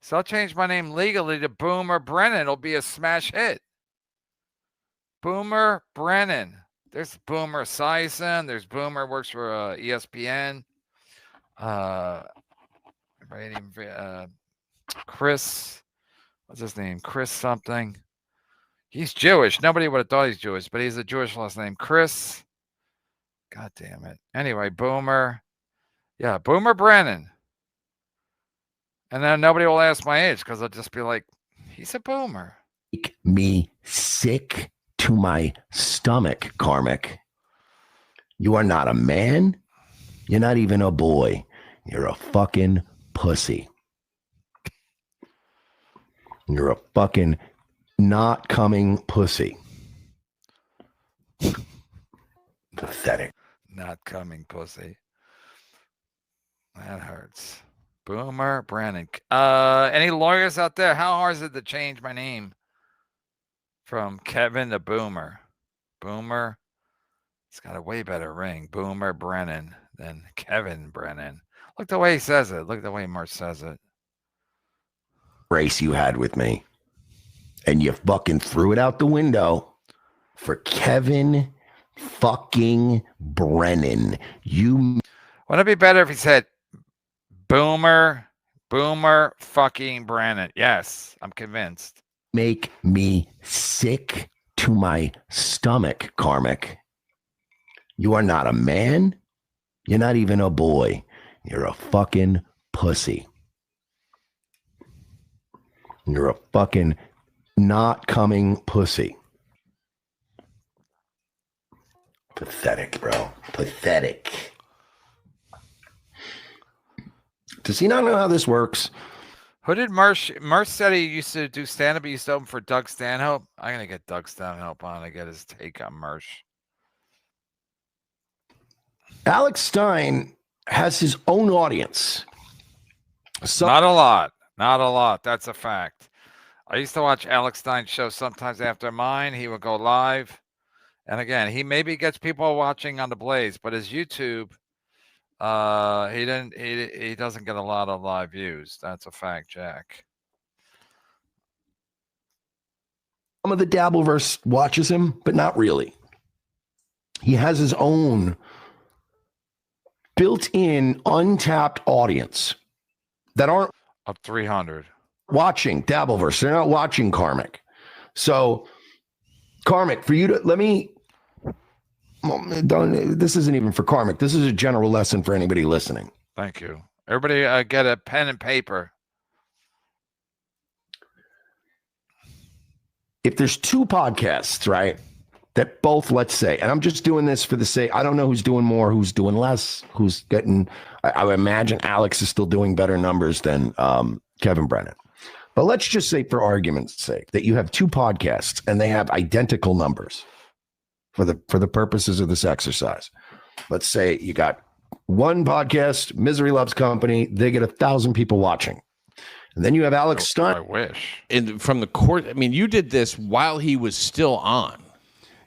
Speaker 3: So I'll change my name legally to Boomer Brennan. It'll be a smash hit. Boomer Brennan. There's Boomer Sison. There's Boomer works for ESPN. Chris. What's his name? Chris something. He's Jewish. Nobody would have thought he's Jewish, but he's a Jewish last name. Chris. God damn it. Anyway, Boomer. Yeah, Boomer Brennan. And then nobody will ask my age because I'll just be like, he's a boomer.
Speaker 1: Make me sick to my stomach, Karmic. You are not a man. You're not even a boy. You're a fucking pussy. You're a fucking not coming pussy. Pathetic.
Speaker 3: Not coming pussy. That hurts. Boomer Brennan. Any lawyers out there? How hard is it to change my name from Kevin to Boomer? Boomer. It's got a way better ring. Boomer Brennan than Kevin Brennan. Look the way he says it. Look the way Mersh says it.
Speaker 1: Race you had with me. And you fucking threw it out the window for Kevin fucking Brennan. Wouldn't
Speaker 3: it be better if he said Boomer fucking Brennan? Yes, I'm convinced.
Speaker 1: Make me sick to my stomach, Karmic. You are not a man. You're not even a boy. You're a fucking pussy. You're a fucking not coming pussy. Pathetic, bro. Pathetic. Does he not know how this works?
Speaker 3: Who did Mersh? Mersh said he used to do stand-up. He used to open for Doug Stanhope. I'm going to get Doug Stanhope on to get his take on Mersh.
Speaker 1: Alex Stein has his own audience.
Speaker 3: Not a lot. Not a lot. That's a fact. I used to watch Alex Stein's show sometimes after mine. He would go live. And again, he maybe gets people watching on the Blaze, but his YouTube, he doesn't get a lot of live views. That's a fact, Jack.
Speaker 1: Some of the Dabbleverse watches him, but not really. He has his own built-in, untapped audience that aren't
Speaker 3: up 300
Speaker 1: watching Dabbleverse. They're not watching Karmic. So, Karmic, for you to this isn't even for Karmic. This is a general lesson for anybody listening.
Speaker 3: Thank you. Everybody get a pen and paper.
Speaker 1: If there's two podcasts, right, that both, let's say, and I'm just doing this for the sake, I don't know who's doing more, who's doing less, who's getting, I imagine Alex is still doing better numbers than Kevin Brennan. But let's just say, for argument's sake, that you have two podcasts and they have identical numbers for the purposes of this exercise. Let's say you got one podcast, Misery Loves Company, they get 1,000 people watching. And then you have Alex Stein.
Speaker 3: I wish.
Speaker 4: From the court, I mean, you did this while he was still on.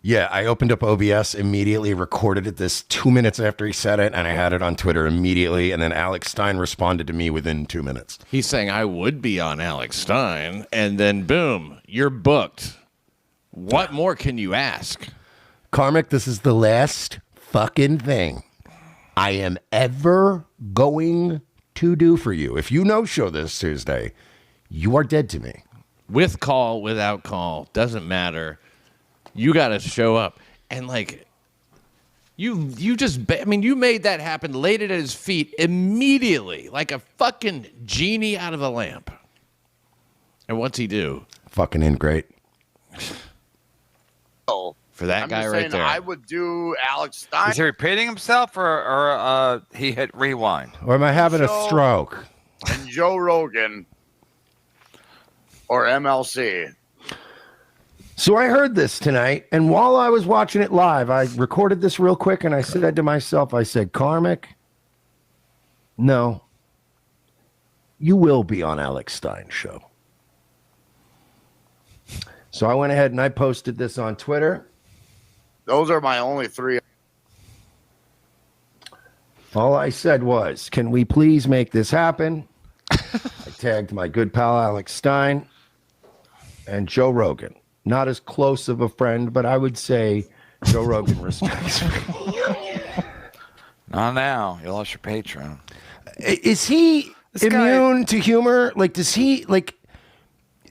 Speaker 1: Yeah, I opened up OBS, immediately recorded it this 2 minutes after he said it, and I had it on Twitter immediately, and then Alex Stein responded to me within 2 minutes.
Speaker 4: He's saying, I would be on Alex Stein, and then boom, you're booked. What more can you ask?
Speaker 1: Karmic, this is the last fucking thing I am ever going to do for you. If you no-show this Tuesday, you are dead to me.
Speaker 4: With call, without call, doesn't matter. You got to show up. And like, you made that happen, laid it at his feet immediately, like a fucking genie out of a lamp. And what's he do?
Speaker 1: Fucking ingrate.
Speaker 5: Oh,
Speaker 4: for that guy right there.
Speaker 5: I would do Alex Stein.
Speaker 3: Is he repeating himself or he hit rewind?
Speaker 1: Or am I having a stroke?
Speaker 5: and Joe Rogan or MLC?
Speaker 1: So I heard this tonight, and while I was watching it live, I recorded this real quick, and I said to myself, I said, Karmic, no, you will be on Alex Stein's show. So I went ahead and I posted this on Twitter.
Speaker 5: Those are my only three.
Speaker 1: All I said was, can we please make this happen? I tagged my good pal Alex Stein and Joe Rogan. Not as close of a friend, but I would say Joe Rogan respects me.
Speaker 3: Not now. You lost your Patreon.
Speaker 1: Is he immune to humor? Like, does he, like,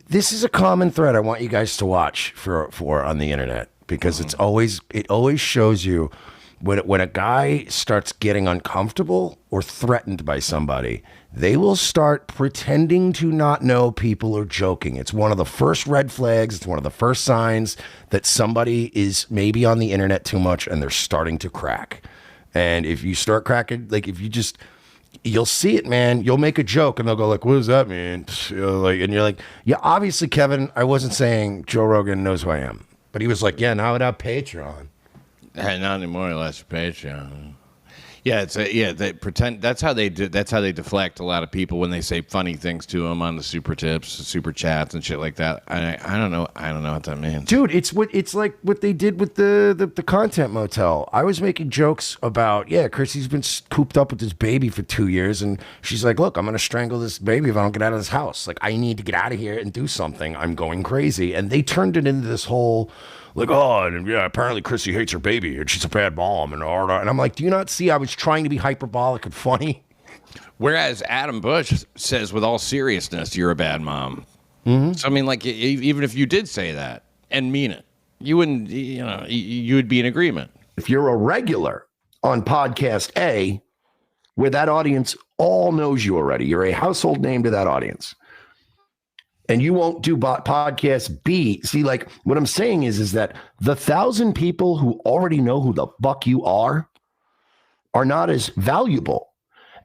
Speaker 1: this is a common thread I want you guys to watch for on the internet, because it always shows you when a guy starts getting uncomfortable or threatened by somebody, they will start pretending to not know people are joking. It's one of the first red flags. It's one of the first signs that somebody is maybe on the internet too much and they're starting to crack. And if you start cracking, like if you just, you'll see it, man. You'll make a joke and they'll go like, what does that mean? You know, like, and you're like, yeah, obviously, Kevin, I wasn't saying Joe Rogan knows who I am. But he was like, yeah, now without Patreon.
Speaker 4: Not anymore. Less Patreon. Yeah, they pretend. That's how they do. That's how they deflect a lot of people when they say funny things to them on the super tips, super chats, and shit like that. I don't know. I don't know what that means,
Speaker 1: dude. It's like what they did with the content motel. I was making jokes about, yeah, Chrissy's been cooped up with this baby for 2 years, and she's like, look, I'm gonna strangle this baby if I don't get out of this house. Like, I need to get out of here and do something. I'm going crazy, and they turned it into this whole. Like, oh, and yeah, apparently Chrissy hates her baby and she's a bad mom and all that. And I'm like, do you not see I was trying to be hyperbolic and funny?
Speaker 4: Whereas Adam Bush says with all seriousness, you're a bad mom.
Speaker 1: Mm-hmm.
Speaker 4: So, I mean, like, even if you did say that and mean it, you wouldn't, you know, you would be in agreement.
Speaker 1: If you're a regular on podcast A, where that audience all knows you already, you're a household name to that audience. And you won't do podcast B. See, like what I'm saying is that the 1,000 people who already know who the fuck you are not as valuable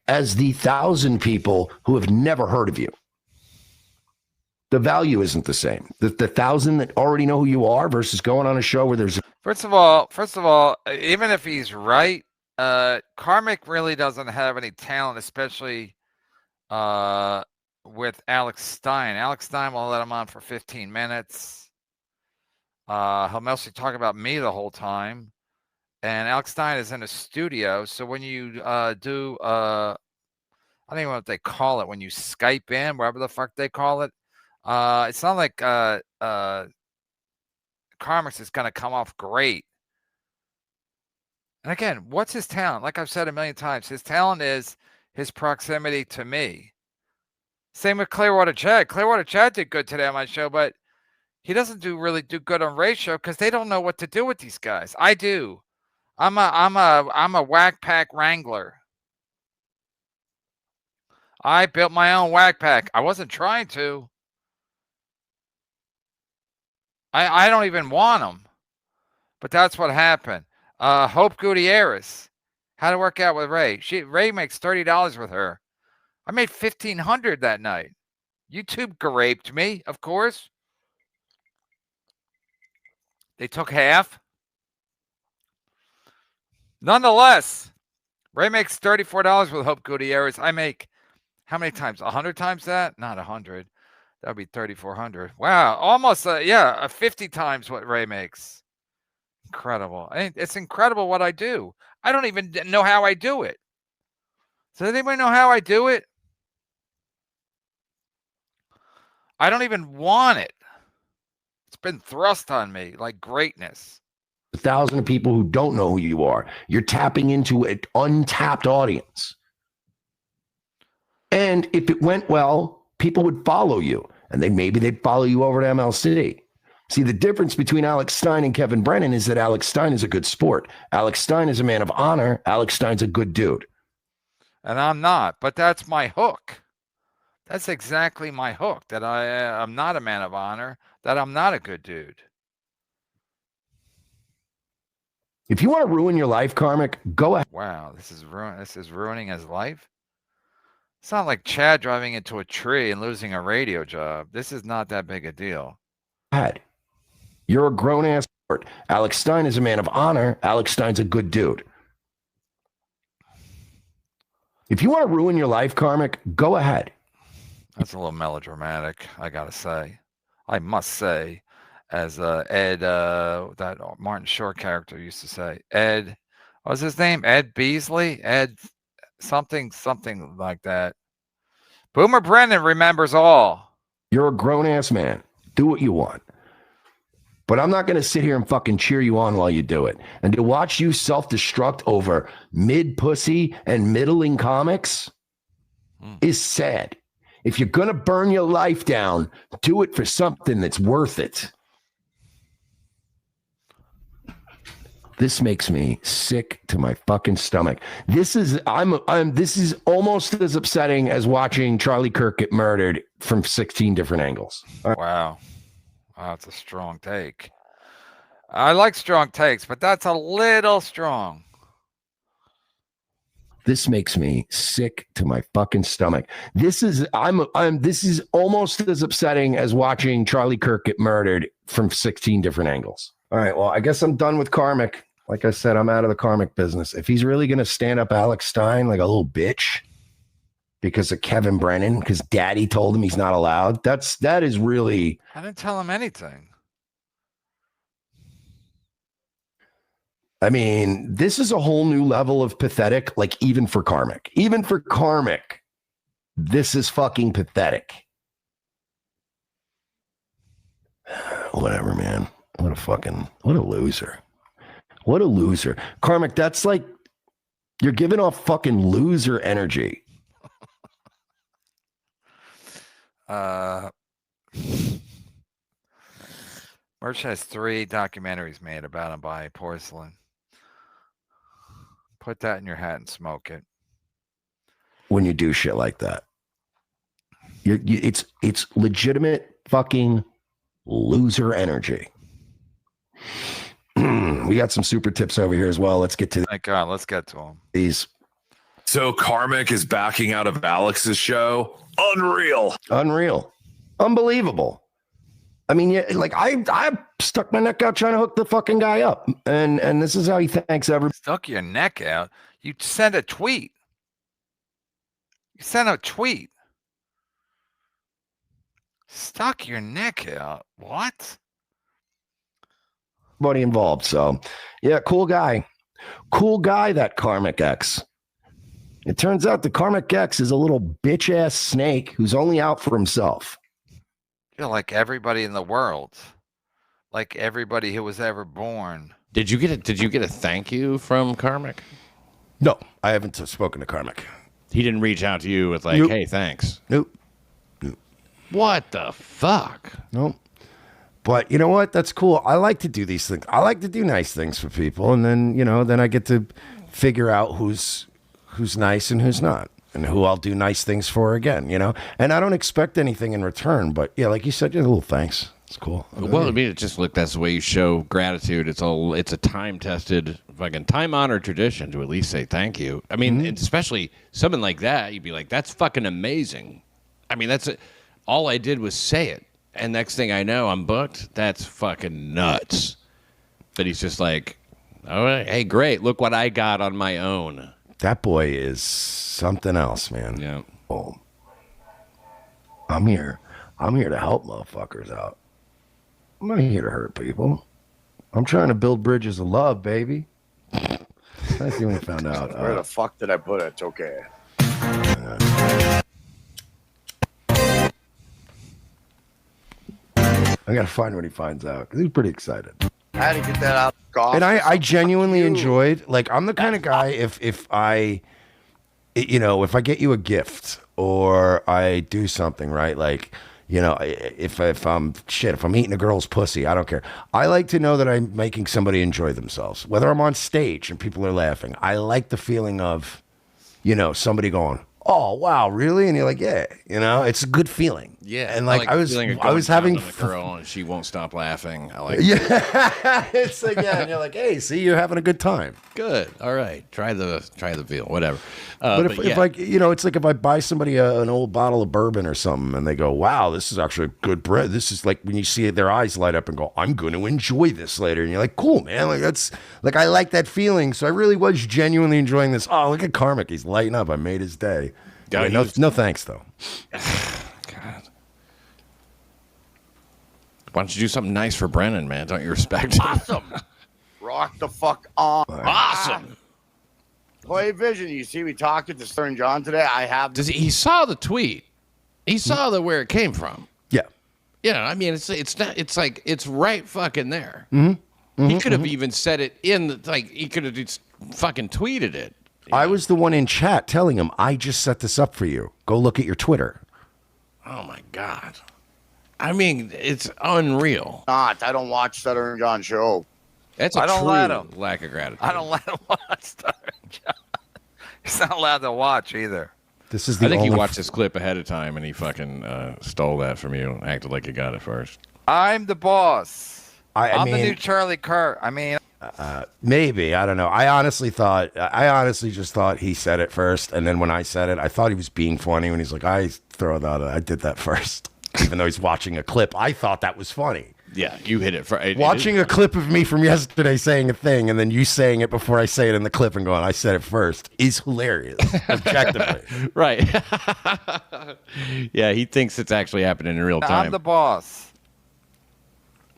Speaker 1: as the 1,000 people who have never heard of you. The value isn't the same. The 1,000 that already know who you are versus going on a show where there's.
Speaker 3: First of all, even if he's right, Karmic really doesn't have any talent, especially with Alex Stein. Alex Stein will let him on for 15 minutes. He'll mostly talk about me the whole time. And Alex Stein is in a studio. So when you do, I don't even know what they call it, when you Skype in, whatever the fuck they call it, it's not like Karmic is going to come off great. And again, what's his talent? Like I've said a million times, his talent is his proximity to me. Same with Clearwater Chad. Clearwater Chad did good today on my show, but he doesn't really do good on Ray's show because they don't know what to do with these guys. I do. I'm a whack pack wrangler. I built my own whack pack. I wasn't trying to. I don't even want them, but that's what happened. Hope Gutierrez. How to work out with Ray? Ray makes $30 with her. I made $1,500 that night. YouTube raped me, of course. They took half. Nonetheless, Ray makes $34 with Hope Gutierrez. I make how many times? 100 times that? Not 100. That would be 3,400. Wow, almost 50 times what Ray makes. Incredible. It's incredible what I do. I don't even know how I do it. Does anybody know how I do it? I don't even want it. It's been thrust on me like greatness.
Speaker 1: 1,000 people who don't know who you are. You're tapping into an untapped audience. And if it went well, people would follow you. And then maybe they'd follow you over to MLC. See, the difference between Alex Stein and Kevin Brennan is that Alex Stein is a good sport. Alex Stein is a man of honor. Alex Stein's a good dude.
Speaker 3: And I'm not. But that's my hook. That's exactly my hook, that I'm not a man of honor, that I'm not a good dude.
Speaker 1: If you want to ruin your life, Karmic, go ahead.
Speaker 3: Wow, this is ruining his life. It's not like Chad driving into a tree and losing a radio job. This is not that big a deal.
Speaker 1: You're a grown ass. Alex Stein is a man of honor. Alex Stein's a good dude. If you want to ruin your life, Karmic, go ahead.
Speaker 3: That's a little melodramatic, I gotta say. I must say, as Ed, that Martin Short character used to say, Ed, what was his name? Ed Beasley? Ed something like that. Boomer Brennan remembers all.
Speaker 1: You're a grown-ass man. Do what you want. But I'm not going to sit here and fucking cheer you on while you do it. And to watch you self-destruct over mid-pussy and middling comics is sad. If you're going to burn your life down, do it for something that's worth it. This makes me sick to my fucking stomach. This is almost as upsetting as watching Charlie Kirk get murdered from 16 different angles.
Speaker 3: Wow. Wow, that's a strong take. I like strong takes, but that's a little strong.
Speaker 1: This makes me sick to my fucking stomach. This is almost as upsetting as watching Charlie Kirk get murdered from 16 different angles. All right, well, I guess I'm done with Karmic. Like I said, I'm out of the Karmic business. If he's really going to stand up Alex Stein like a little bitch because of Kevin Brennan, because daddy told him he's not allowed, that is really...
Speaker 3: I didn't tell him anything.
Speaker 1: I mean, this is a whole new level of pathetic, like even for Karmic. Even for Karmic, this is fucking pathetic. Whatever, man. What a loser. What a loser. Karmic, that's like, you're giving off fucking loser energy.
Speaker 3: Mersh has 3 documentaries made about him by Porcelain. Put that in your hat and smoke it.
Speaker 1: When you do shit like that, it's legitimate fucking loser energy. We got some super tips over here as well. Let's get to
Speaker 3: Thank God. Let's get to them.
Speaker 1: these.
Speaker 6: So Karmic is backing out of Alex's show. Unreal.
Speaker 1: Unbelievable. I mean, yeah, like I stuck my neck out trying to hook the fucking guy up, and this is how he thanks everybody.
Speaker 3: Stuck your neck out. You sent a tweet. Stuck your neck out. What?
Speaker 1: Everybody involved. So, yeah, cool guy, that KarmicX. It turns out the KarmicX is a little bitch ass snake who's only out for himself.
Speaker 3: You're like everybody in the world, like everybody who was ever born.
Speaker 4: Did you get a thank you from Karmic?
Speaker 1: No, I haven't spoken to Karmic.
Speaker 4: He didn't reach out to you with like,
Speaker 1: Nope.
Speaker 4: hey, thanks.
Speaker 1: Nope.
Speaker 4: What the fuck?
Speaker 1: Nope. But you know what? That's cool. I like to do these things. I like to do nice things for people, and then I get to figure out who's nice and who's not, and who I'll do nice things for again. And I don't expect anything in return. But yeah, like you said, a little thanks. It's cool.
Speaker 4: Well, I mean, it just that's the way you show gratitude. It's a time-tested, fucking time-honored tradition to at least say thank you. I mean, especially something like that, you'd be like, that's fucking amazing. I mean, all I did was say it. And next thing I know, I'm booked. That's fucking nuts. But he's just like, all right, hey, great. Look what I got on my own.
Speaker 1: That boy is something else, man.
Speaker 4: Yeah.
Speaker 1: Oh, I'm here to help motherfuckers out. I'm not here to hurt people. I'm trying to build bridges of love, baby. I see when he found out.
Speaker 5: Where the fuck did I put it? It's okay.
Speaker 1: I gotta find when he finds out because he's pretty excited.
Speaker 5: I had to get that out.
Speaker 1: And I genuinely enjoyed. Like, I'm the kind of guy if I get you a gift or I do something right, like if I'm eating a girl's pussy, I don't care. I like to know that I'm making somebody enjoy themselves, whether I'm on stage and people are laughing. I like the feeling of somebody going, oh wow, really? And you're like, yeah, it's a good feeling.
Speaker 4: Yeah,
Speaker 1: And like I was having
Speaker 4: a girl and she won't stop laughing. I like
Speaker 1: yeah, it's like yeah, and you're like, hey, see, you're having a good time.
Speaker 4: good. All right, try the veal, whatever.
Speaker 1: But if like it's like if I buy somebody an old bottle of bourbon or something, and they go, wow, this is actually a good bread. This is like when you see their eyes light up and go, I'm going to enjoy this later, and you're like, cool, man. Like that's like I like that feeling. So I really was genuinely enjoying this. Oh, look at Karmic, he's lighting up. I made his day.
Speaker 4: God,
Speaker 1: no thanks though.
Speaker 4: God. Why don't you do something nice for Brennan, man? Don't you respect him?
Speaker 5: Awesome. Rock the fuck on.
Speaker 4: Awesome.
Speaker 5: Play Vision. You see, we talked to Stern John today. I have.
Speaker 4: He saw the tweet. He saw where it came from.
Speaker 1: Yeah.
Speaker 4: Yeah, I mean, it's not. It's like it's right fucking there. He could have even said it he could have just fucking tweeted it.
Speaker 1: I was the one in chat telling him, I just set this up for you. Go look at your Twitter.
Speaker 4: Oh my God. I mean, it's unreal.
Speaker 5: I don't watch Stern John show.
Speaker 4: That's a
Speaker 3: I don't
Speaker 4: true
Speaker 3: let him.
Speaker 4: lack of gratitude.
Speaker 3: I don't let him watch Star John. He's not allowed to watch either.
Speaker 1: This is the
Speaker 4: I think he
Speaker 1: only
Speaker 4: watched this clip ahead of time and he fucking stole that from you and acted like he got it first.
Speaker 3: I'm the boss.
Speaker 1: I
Speaker 3: I'm
Speaker 1: mean,
Speaker 3: the new Charlie Kirk. I mean,
Speaker 1: maybe. I don't know. I honestly just thought he said it first. And then when I said it, I thought he was being funny when he's like, I did that first. Even though he's watching a clip, I thought that was funny.
Speaker 4: Yeah, you hit it.
Speaker 1: Watching a clip of me from yesterday saying a thing and then you saying it before I say it in the clip and going, I said it first, is hilarious, objectively.
Speaker 4: Right. Yeah, he thinks it's actually happening in real time.
Speaker 3: I'm the boss.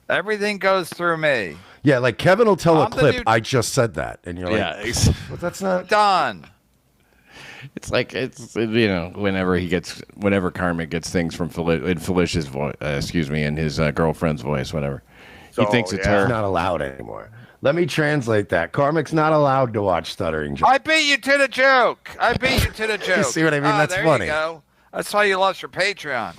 Speaker 3: Everything goes through me.
Speaker 1: Yeah, like Kevin will tell a
Speaker 3: I'm the
Speaker 1: clip,
Speaker 3: new-
Speaker 1: I just said that. And you're like,
Speaker 4: Yeah,
Speaker 1: but that's not.
Speaker 3: Done.
Speaker 4: it's like whenever Karmic gets things from in Felicia's voice, in his girlfriend's voice, whatever. He thinks it's
Speaker 1: It's
Speaker 4: her.
Speaker 1: not allowed anymore. Let me translate that. Karmic's not allowed to watch Stuttering John.
Speaker 3: I beat you to the joke. You
Speaker 1: see what I mean? That's
Speaker 3: there
Speaker 1: funny.
Speaker 3: You go. That's why you lost your Patreon.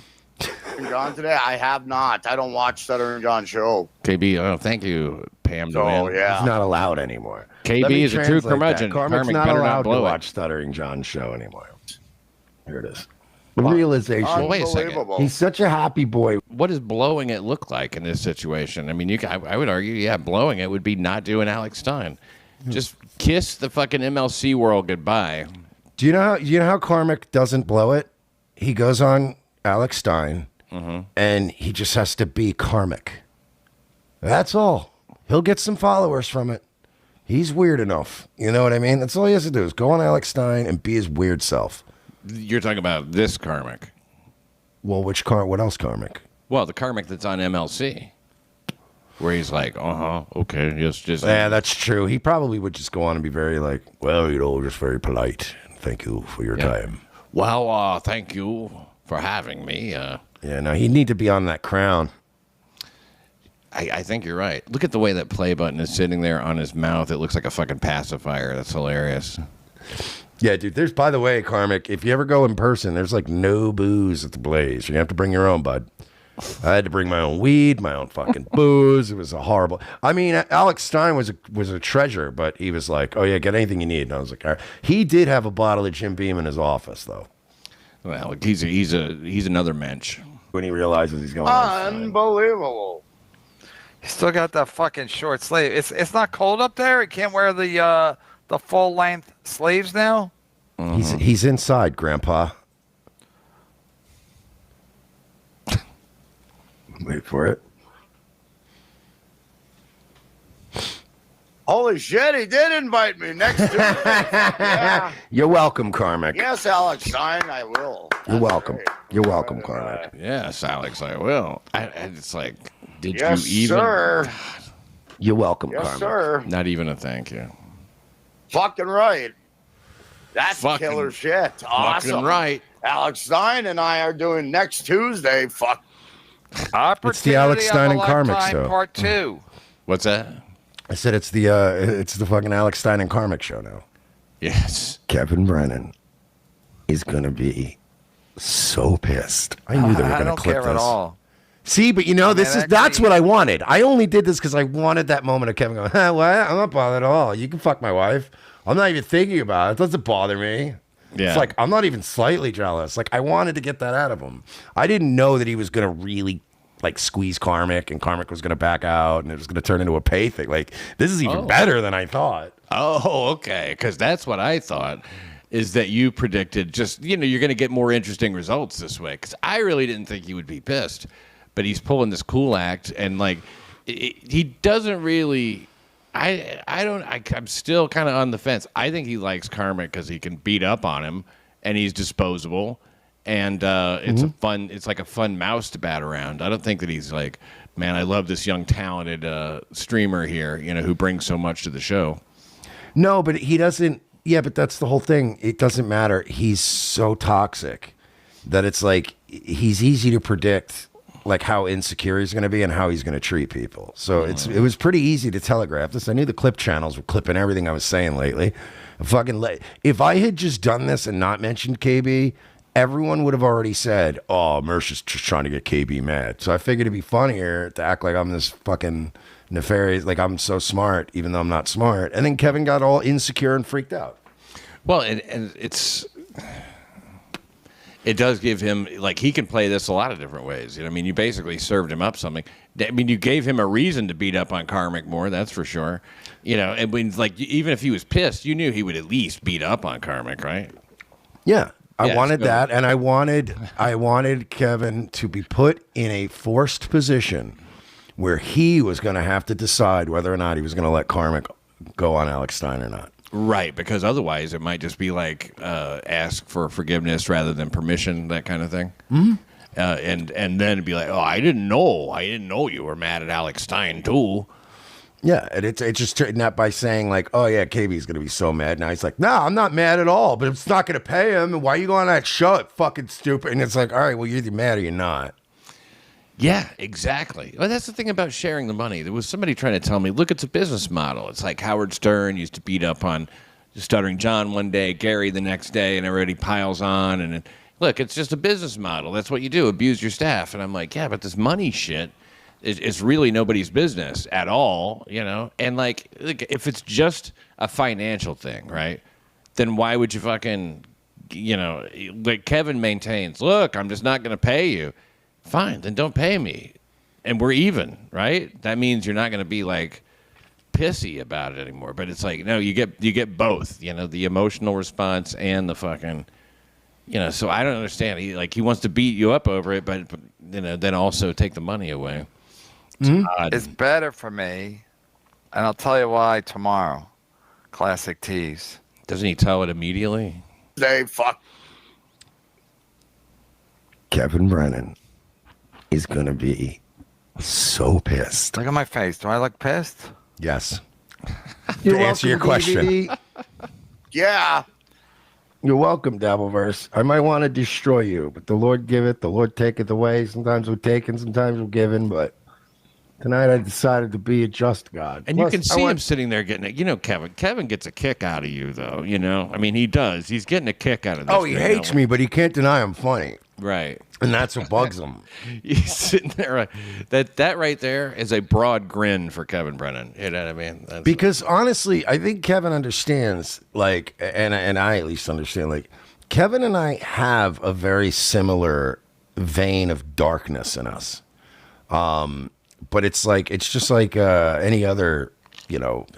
Speaker 5: John today. I have not. I don't watch Stern John show.
Speaker 4: KB, thank you, Pam.
Speaker 5: So yeah.
Speaker 1: He's not allowed anymore.
Speaker 4: KB
Speaker 1: Let me
Speaker 4: is a true
Speaker 1: translate that.
Speaker 4: curmudgeon.
Speaker 1: Karmic's
Speaker 4: Karmic
Speaker 1: not
Speaker 4: better not
Speaker 1: allowed to
Speaker 4: blow it.
Speaker 1: watch Stuttering John's show anymore. Here it is. The realization.
Speaker 4: Oh, wait a second.
Speaker 5: Unbelievable.
Speaker 1: He's such a happy boy.
Speaker 4: What does blowing it look like in this situation? I mean, I would argue, yeah, blowing it would be not doing Alex Stein. Just kiss the fucking MLC world goodbye.
Speaker 1: Do you know how Karmic doesn't blow it? He goes on Alex Stein and he just has to be Karmic. That's all. He'll get some followers from it. He's weird enough. You know what I mean? That's all he has to do is go on Alex Stein and be his weird self.
Speaker 4: You're talking about this Karmic.
Speaker 1: Well, what else Karmic?
Speaker 4: Well, the Karmic that's on MLC. Where he's like, okay, just.
Speaker 1: Yeah, that's true. He probably would just go on and be very like, well, just very polite. Thank you for your time.
Speaker 4: Well, thank you for having me.
Speaker 1: Yeah, no, he'd need to be on that crown.
Speaker 4: I think you're right. Look at the way that play button is sitting there on his mouth. It looks like a fucking pacifier. That's hilarious.
Speaker 1: Yeah, dude, by the way, Karmic, if you ever go in person, there's like no booze at the Blaze. You have to bring your own, bud. I had to bring my own weed, my own fucking booze. It was a horrible. I mean, Alex Stein was a treasure, but he was like, "Oh yeah, get anything you need." And I was like, all right. He did have a bottle of Jim Beam in his office, though.
Speaker 4: Well, he's another mensch.
Speaker 1: When he realizes he's going on Stein.
Speaker 5: Unbelievable.
Speaker 3: He's still got that fucking short sleeve. It's not cold up there. He can't wear the full length sleeves now.
Speaker 1: He's inside, Grandpa. Wait for it.
Speaker 5: Holy shit, he did invite me next Tuesday. Yeah.
Speaker 1: You're welcome, Karmic.
Speaker 5: Yes, Alex Stein, I will.
Speaker 1: You're welcome. You're welcome, Karmic.
Speaker 4: Yes, Alex, I will. And it's like, did
Speaker 5: Yes,
Speaker 4: you even?
Speaker 5: sir.
Speaker 1: You're welcome,
Speaker 5: Yes,
Speaker 1: Karmic.
Speaker 5: sir.
Speaker 4: Not even a thank you.
Speaker 5: Fucking right. That's
Speaker 4: Fucking-
Speaker 5: killer shit. Awesome.
Speaker 4: Fucking right.
Speaker 5: Alex Stein and I are doing next Tuesday. Fuck.
Speaker 1: It's the Alex Stein and Karmic
Speaker 3: Lifetime
Speaker 1: show.
Speaker 3: Part 2.
Speaker 4: What's that?
Speaker 1: I said it's the fucking Alex Stein and Karmic show now.
Speaker 4: Yes.
Speaker 1: Kevin Brennan is gonna be so pissed. I knew they were
Speaker 3: I
Speaker 1: gonna
Speaker 3: don't
Speaker 1: clip
Speaker 3: care
Speaker 1: this.
Speaker 3: at all.
Speaker 1: See, but you know, that's
Speaker 3: actually-
Speaker 1: what I wanted. I only did this because I wanted that moment of Kevin going, what? I'm not bothered at all. You can fuck my wife. I'm not even thinking about it. It doesn't bother me.
Speaker 4: Yeah.
Speaker 1: It's like, I'm not even slightly jealous. Like, I wanted to get that out of him. I didn't know that he was going to really like squeeze Karmic, and Karmic was going to back out, and it was going to turn into a pay thing. Like, this is even better than I thought.
Speaker 4: Oh, okay. Because that's what I thought, is that you predicted just, you're going to get more interesting results this way. Because I really didn't think he would be pissed. But he's pulling this cool act, and like, he doesn't really. I'm still kind of on the fence. I think he likes Karmic because he can beat up on him, and he's disposable. And it's like a fun mouse to bat around. I don't think that he's like, man, I love this young talented streamer here, who brings so much to the show.
Speaker 1: No, but he doesn't. Yeah, but that's the whole thing. It doesn't matter. He's so toxic that it's like he's easy to predict, like how insecure he's going to be and how he's going to treat people. So it was pretty easy to telegraph this. I knew the clip channels were clipping everything I was saying lately. If I had just done this and not mentioned KB, everyone would have already said, oh, Mersh is just trying to get KB mad. So I figured it'd be funnier to act like I'm this fucking nefarious, like I'm so smart, even though I'm not smart. And then Kevin got all insecure and freaked out.
Speaker 4: Well, and it does give him, like, he can play this a lot of different ways. You basically served him up something. You gave him a reason to beat up on Karmic more, that's for sure. And when, like, even if he was pissed, you knew he would at least beat up on Karmic, right?
Speaker 1: Yeah. I wanted that, and I wanted Kevin to be put in a forced position where he was going to have to decide whether or not he was going to let Karmic go on Alex Stein or not.
Speaker 4: Right, because otherwise it might just be like ask for forgiveness rather than permission, that kind of thing. Mm-hmm. And then be like, oh, I didn't know you were mad at Alex Stein too.
Speaker 1: Yeah, and it's just straightened out by saying like, oh yeah, KB's gonna be so mad. Now he's like, no, I'm not mad at all, but it's not gonna pay him. And why are you going on that show? It's fucking stupid. And it's like, all right, well, you're either mad or you're not.
Speaker 4: Yeah, exactly. Well, that's the thing about sharing the money. There was somebody trying to tell me, look, it's a business model. It's like Howard Stern used to beat up on Stuttering John one day, Gary the next day, and everybody piles on. And look, it's just a business model. That's what you do, abuse your staff. And I'm like, yeah, but this money shit, it's really nobody's business at all, And like, if it's just a financial thing, right, then why would you fucking, like Kevin maintains, look, I'm just not going to pay you. Fine, then don't pay me, and we're even, right? That means you're not going to be like pissy about it anymore. But it's like, no, you get both, the emotional response and the fucking, So I don't understand. He wants to beat you up over it, but then also take the money away.
Speaker 3: It's better for me, and I'll tell you why tomorrow. Classic tease.
Speaker 4: Doesn't he tell it immediately?
Speaker 1: Kevin Brennan is going to be so pissed.
Speaker 3: Look at my face. Do I look pissed?
Speaker 1: Yes. To answer your question.
Speaker 5: Yeah.
Speaker 1: You're welcome, Dabbleverse. I might want to destroy you, but the Lord giveth, the Lord taketh away. Sometimes we're taken, sometimes we're given, but tonight I decided to be a just God.
Speaker 4: And plus, you can see him sitting there getting it. Kevin. Kevin gets a kick out of you, though. He does. He's getting a kick out of this.
Speaker 1: Oh, he hates me, but he can't deny I'm funny.
Speaker 4: Right.
Speaker 1: And that's what bugs him.
Speaker 4: He's sitting there. That right there is a broad grin for Kevin Brennan. You know what I mean?
Speaker 1: Because honestly, I think Kevin understands, like, and I at least understand, like, Kevin and I have a very similar vein of darkness in us. But it's just like any other,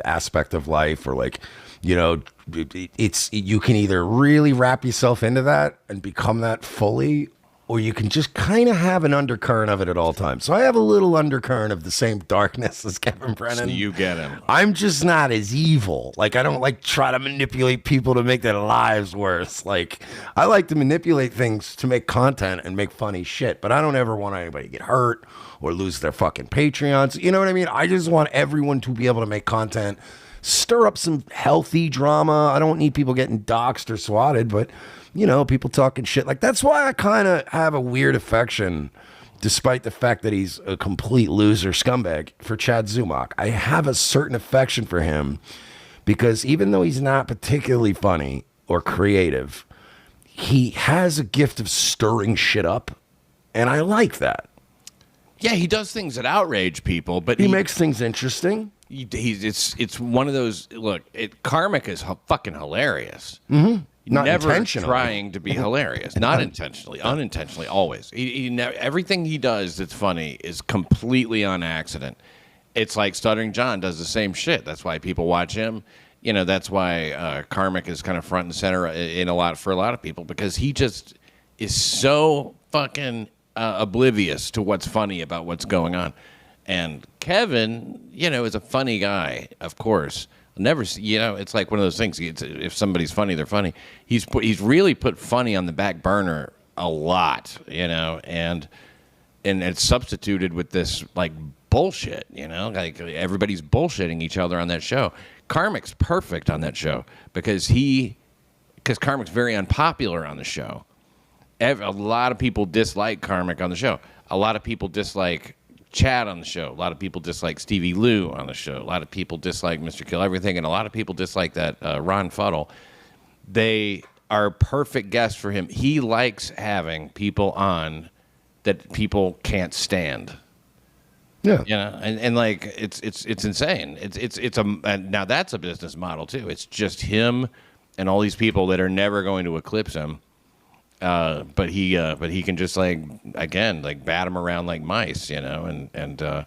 Speaker 1: aspect of life, or like, you can either really wrap yourself into that and become that fully, or you can just kind of have an undercurrent of it at all times. So I have a little undercurrent of the same darkness as Kevin Brennan.
Speaker 4: So you get him.
Speaker 1: I'm just not as evil. Like, I don't like try to manipulate people to make their lives worse. Like, I like to manipulate things to make content and make funny shit, but I don't ever want anybody to get hurt or lose their fucking Patreons. You know what I mean? I just want everyone to be able to make content, stir up some healthy drama. I don't need people getting doxxed or swatted, but, people talking shit. Like, that's why I kind of have a weird affection, despite the fact that he's a complete loser scumbag, for Chad Zumach. I have a certain affection for him because even though he's not particularly funny or creative, he has a gift of stirring shit up, and I like that.
Speaker 4: Yeah, he does things that outrage people, but
Speaker 1: he makes things interesting.
Speaker 4: It's one of those. Look, Karmic is fucking hilarious,
Speaker 1: Not
Speaker 4: never
Speaker 1: intentionally.
Speaker 4: trying to be hilarious. Not intentionally, unintentionally, always. Everything he does that's funny is completely on accident. It's like Stuttering John does the same shit. That's why people watch him. You know, that's why Karmic is kind of front and center for a lot of people, because he just is so fucking oblivious to what's funny about what's going on. And Kevin, you know, is a funny guy, of course. Never, you know, it's like one of those things. If somebody's funny, they're funny. He's really put funny on the back burner a lot, you know, and it's substituted with this like bullshit, you know, like everybody's bullshitting each other on that show. Karmic's perfect on that show because Karmic's very unpopular on the show. A lot of people dislike Karmic on the show. A lot of people dislike Chad on the show. A lot of people dislike Stevie Lou on the show. A lot of people dislike Mr. Kill Everything, and a lot of people dislike that Ron Fuddle. They are perfect guests for him. He likes having people on that people can't stand.
Speaker 1: Yeah,
Speaker 4: you know, and like it's insane. And now that's a business model too. It's just him and all these people that are never going to eclipse him. But he can just like bat them around like mice, you know. And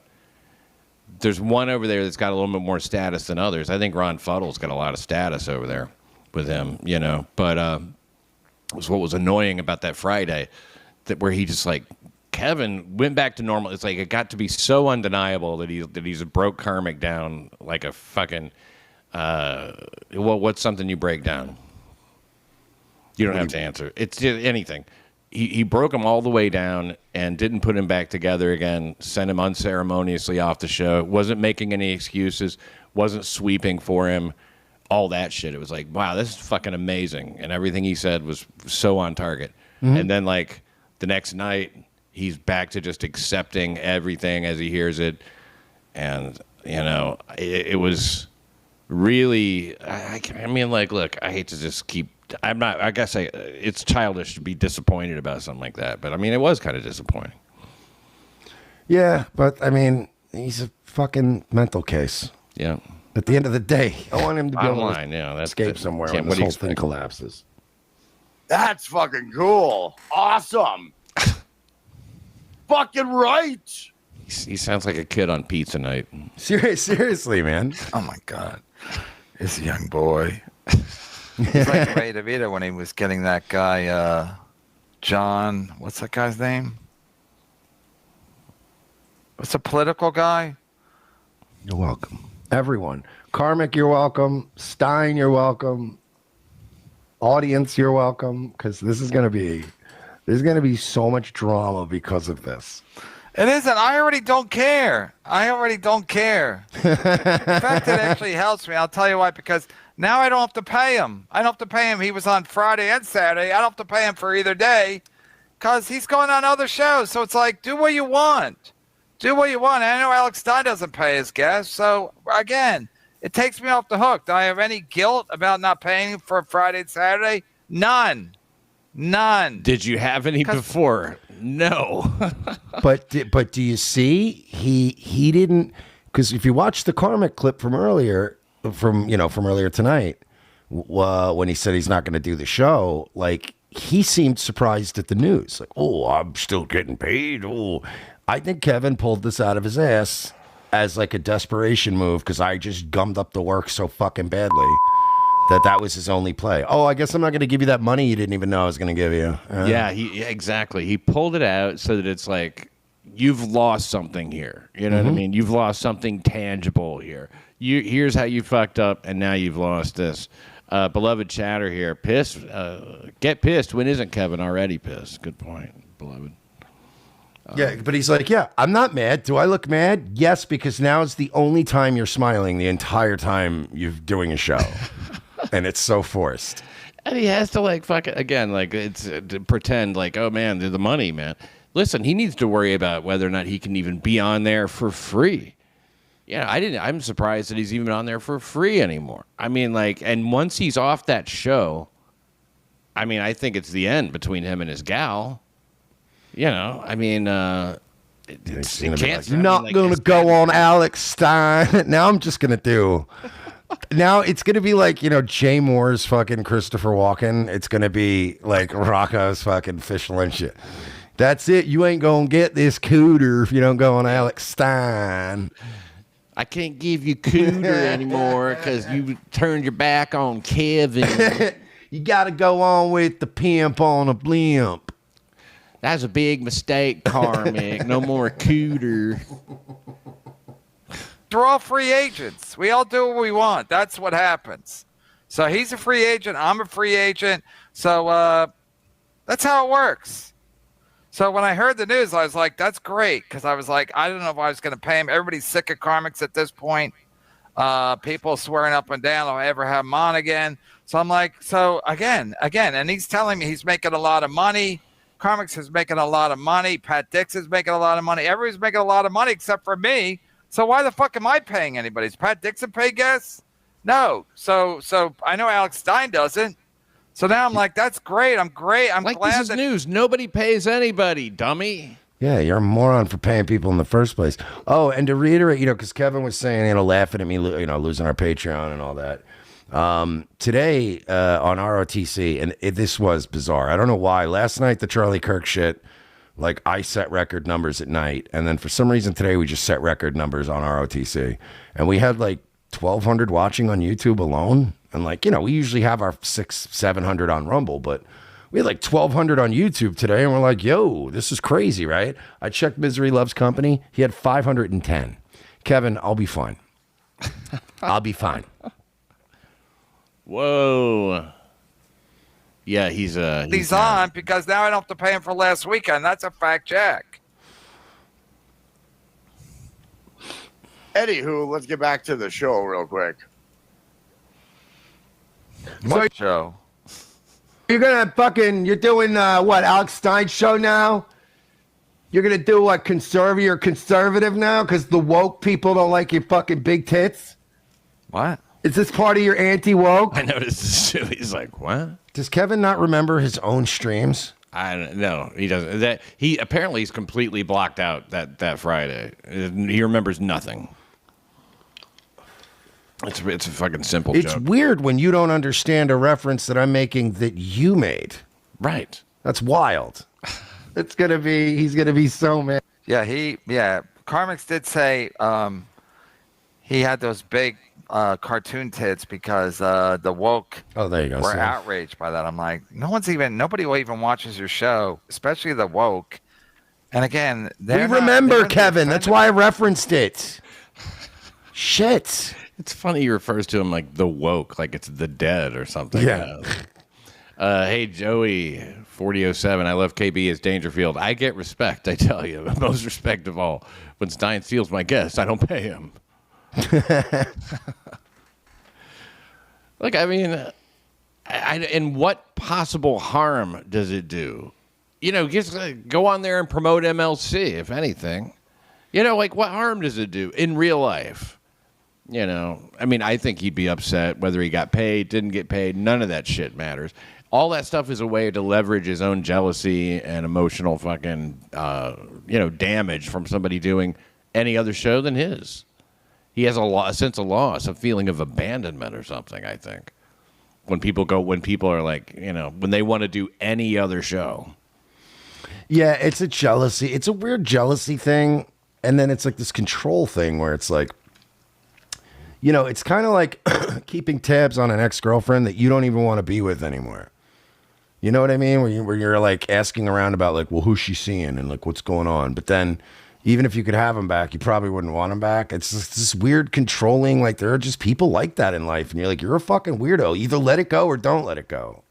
Speaker 4: there's one over there that's got a little bit more status than others. I think Ron Fuddle's got a lot of status over there with him, you know. But was what was annoying about that Friday, where he just like. Kevin went back to normal. It's like it got to be so undeniable that he's broke Karmic down like a fucking. What's something you break down? You don't have to answer. It's just anything. He broke him all the way down and didn't put him back together again. Sent him unceremoniously off the show. Wasn't making any excuses. Wasn't sweeping for him. All that shit. It was like, wow, this is fucking amazing. And everything he said was so on target. Mm-hmm. And then like the next night. He's back to just accepting everything as he hears it. And, you know, it was really, I mean, like, look, I hate to just keep, I guess it's childish to be disappointed about something like that. But, I mean, it was kind of disappointing.
Speaker 1: Yeah, but, I mean, he's a fucking mental case.
Speaker 4: Yeah.
Speaker 1: At the end of the day, I want him to be able to escape somewhere when this whole thing collapses.
Speaker 5: That's fucking cool. Awesome. Fucking right.
Speaker 4: He sounds like a kid on pizza night.
Speaker 1: Seriously, man.
Speaker 3: Oh my God, this young boy. He's like Ray DeVito when he was getting that guy, John. What's that guy's name? What's the political guy?
Speaker 1: You're welcome, everyone. Karmic, you're welcome. Stein, you're welcome. Audience, you're welcome. Because there's going to be so much drama because of this.
Speaker 3: It isn't. I already don't care. In fact, it actually helps me. I'll tell you why. Because now I don't have to pay him. He was on Friday and Saturday. I don't have to pay him for either day because he's going on other shows. So it's like, do what you want. I know Alex Stein doesn't pay his guests. So, again, it takes me off the hook. Do I have any guilt about not paying him for Friday and Saturday? None.
Speaker 4: Did you have any before? No.
Speaker 1: but do you see he didn't, because if you watch the Karmic clip from earlier tonight, when he said he's not going to do the show, like he seemed surprised at the news, like, oh, I'm still getting paid. Oh, I think Kevin pulled this out of his ass as like a desperation move because I just gummed up the work so fucking badly. That was his only play. Oh, I guess I'm not going to give you that money you didn't even know I was going to give you.
Speaker 4: Yeah, exactly. He pulled it out so that it's like, you've lost something here. You know what I mean? You've lost something tangible here. Here's how you fucked up, and now you've lost this. Beloved chatter here. Get pissed. When isn't Kevin already pissed? Good point, beloved.
Speaker 1: Yeah, but he's like, yeah, I'm not mad. Do I look mad? Yes, because now is the only time you're smiling the entire time you're doing a show. And it's so forced.
Speaker 4: And he has to like fuck it again, like it's to pretend like, oh man, the money, man. Listen, he needs to worry about whether or not he can even be on there for free. Yeah, I'm surprised that he's even on there for free anymore. I mean, like, and once he's off that show, I mean, I think it's the end between him and his gal. You know, I mean,
Speaker 1: You're not going to go on Alex Stein. Now I'm just going to do Now it's going to be like, Jay Moore's fucking Christopher Walken. It's going to be like Rocco's fucking fish lunch shit. That's it. You ain't going to get this cooter if you don't go on Alex Stein.
Speaker 4: I can't give you cooter anymore because you turned your back on Kevin.
Speaker 1: You got to go on with the pimp on a blimp.
Speaker 4: That's a big mistake, Karmic. No more cooter.
Speaker 3: We're all free agents. We all do what we want. That's what happens. So he's a free agent. I'm a free agent. So that's how it works. So when I heard the news, I was like, that's great. Because I was like, I don't know if I was going to pay him. Everybody's sick of Karmics at this point. People swearing up and down if I ever have him on again. So I'm like, so again. And he's telling me he's making a lot of money. Karmics is making a lot of money. Pat Dixon's making a lot of money. Everybody's making a lot of money except for me. So why the fuck am I paying anybody? Does Pat Dixon pay guests? No. So I know Alex Stein doesn't. So now I'm like, that's great. I'm great. I'm
Speaker 4: like
Speaker 3: glad
Speaker 4: this is news. Nobody pays anybody, dummy.
Speaker 1: Yeah, you're a moron for paying people in the first place. Oh, and to reiterate, because Kevin was saying, laughing at me, losing our Patreon and all that. Today on ROTC, and this was bizarre. I don't know why. Last night, the Charlie Kirk shit, like I set record numbers at night. And then for some reason today, we just set record numbers on ROTC. And we had like 1,200 watching on YouTube alone. And we usually have our 600-700 on Rumble, but we had like 1,200 on YouTube today. And we're like, yo, this is crazy, right? I checked Misery Loves Company. He had 510. Kevin, I'll be fine. I'll be fine.
Speaker 4: Whoa. Yeah, he's
Speaker 3: on because now I don't have to pay him for last weekend. That's a fact check.
Speaker 5: Anywho, let's get back to the show real quick.
Speaker 3: What show?
Speaker 1: You're doing what, Alex Stein show now? You're going to do what, you're conservative now because the woke people don't like your fucking big tits?
Speaker 3: What?
Speaker 1: Is this part of your anti-woke?
Speaker 4: I noticed this too. He's like, what?
Speaker 1: Does Kevin not remember his own streams?
Speaker 4: I don't know. He doesn't. He apparently he's completely blocked out that Friday. He remembers nothing. It's a fucking simple joke.
Speaker 1: It's weird when you don't understand a reference that I'm making that you made.
Speaker 4: Right.
Speaker 1: That's wild. He's gonna be so mad.
Speaker 3: Yeah, Karmic did say he had those big cartoon tits because the woke
Speaker 1: there you go,
Speaker 3: were outraged by that. I'm like, nobody even watches your show, especially the woke. And again,
Speaker 1: we remember, Kevin. That's why I referenced it. Shit.
Speaker 4: It's funny he refers to him like the woke, like it's the dead or something.
Speaker 1: Yeah.
Speaker 4: Hey, Joey, 4007. I love KB as Dangerfield. I get respect, I tell you. Most respect of all. When Stein steals my guest, I don't pay him. Look, I mean, and what possible harm does it do? Just go on there and promote MLC, if anything. What harm does it do in real life? I mean, I think he'd be upset whether he got paid, didn't get paid. None of that shit matters. All that stuff is a way to leverage his own jealousy and emotional fucking, damage from somebody doing any other show than his. He has a sense of loss, a feeling of abandonment or something, I think. When people are like, when they want to do any other show.
Speaker 1: Yeah, it's a jealousy. It's a weird jealousy thing. And then it's like this control thing where it's like, it's kind of like keeping tabs on an ex-girlfriend that you don't even want to be with anymore. You know what I mean? Where you're like asking around about like, well, who's she seeing and like what's going on? But then even if you could have him back, you probably wouldn't want him back. It's just this weird controlling, like there are just people like that in life. And you're like, you're a fucking weirdo. Either let it go or don't let it go.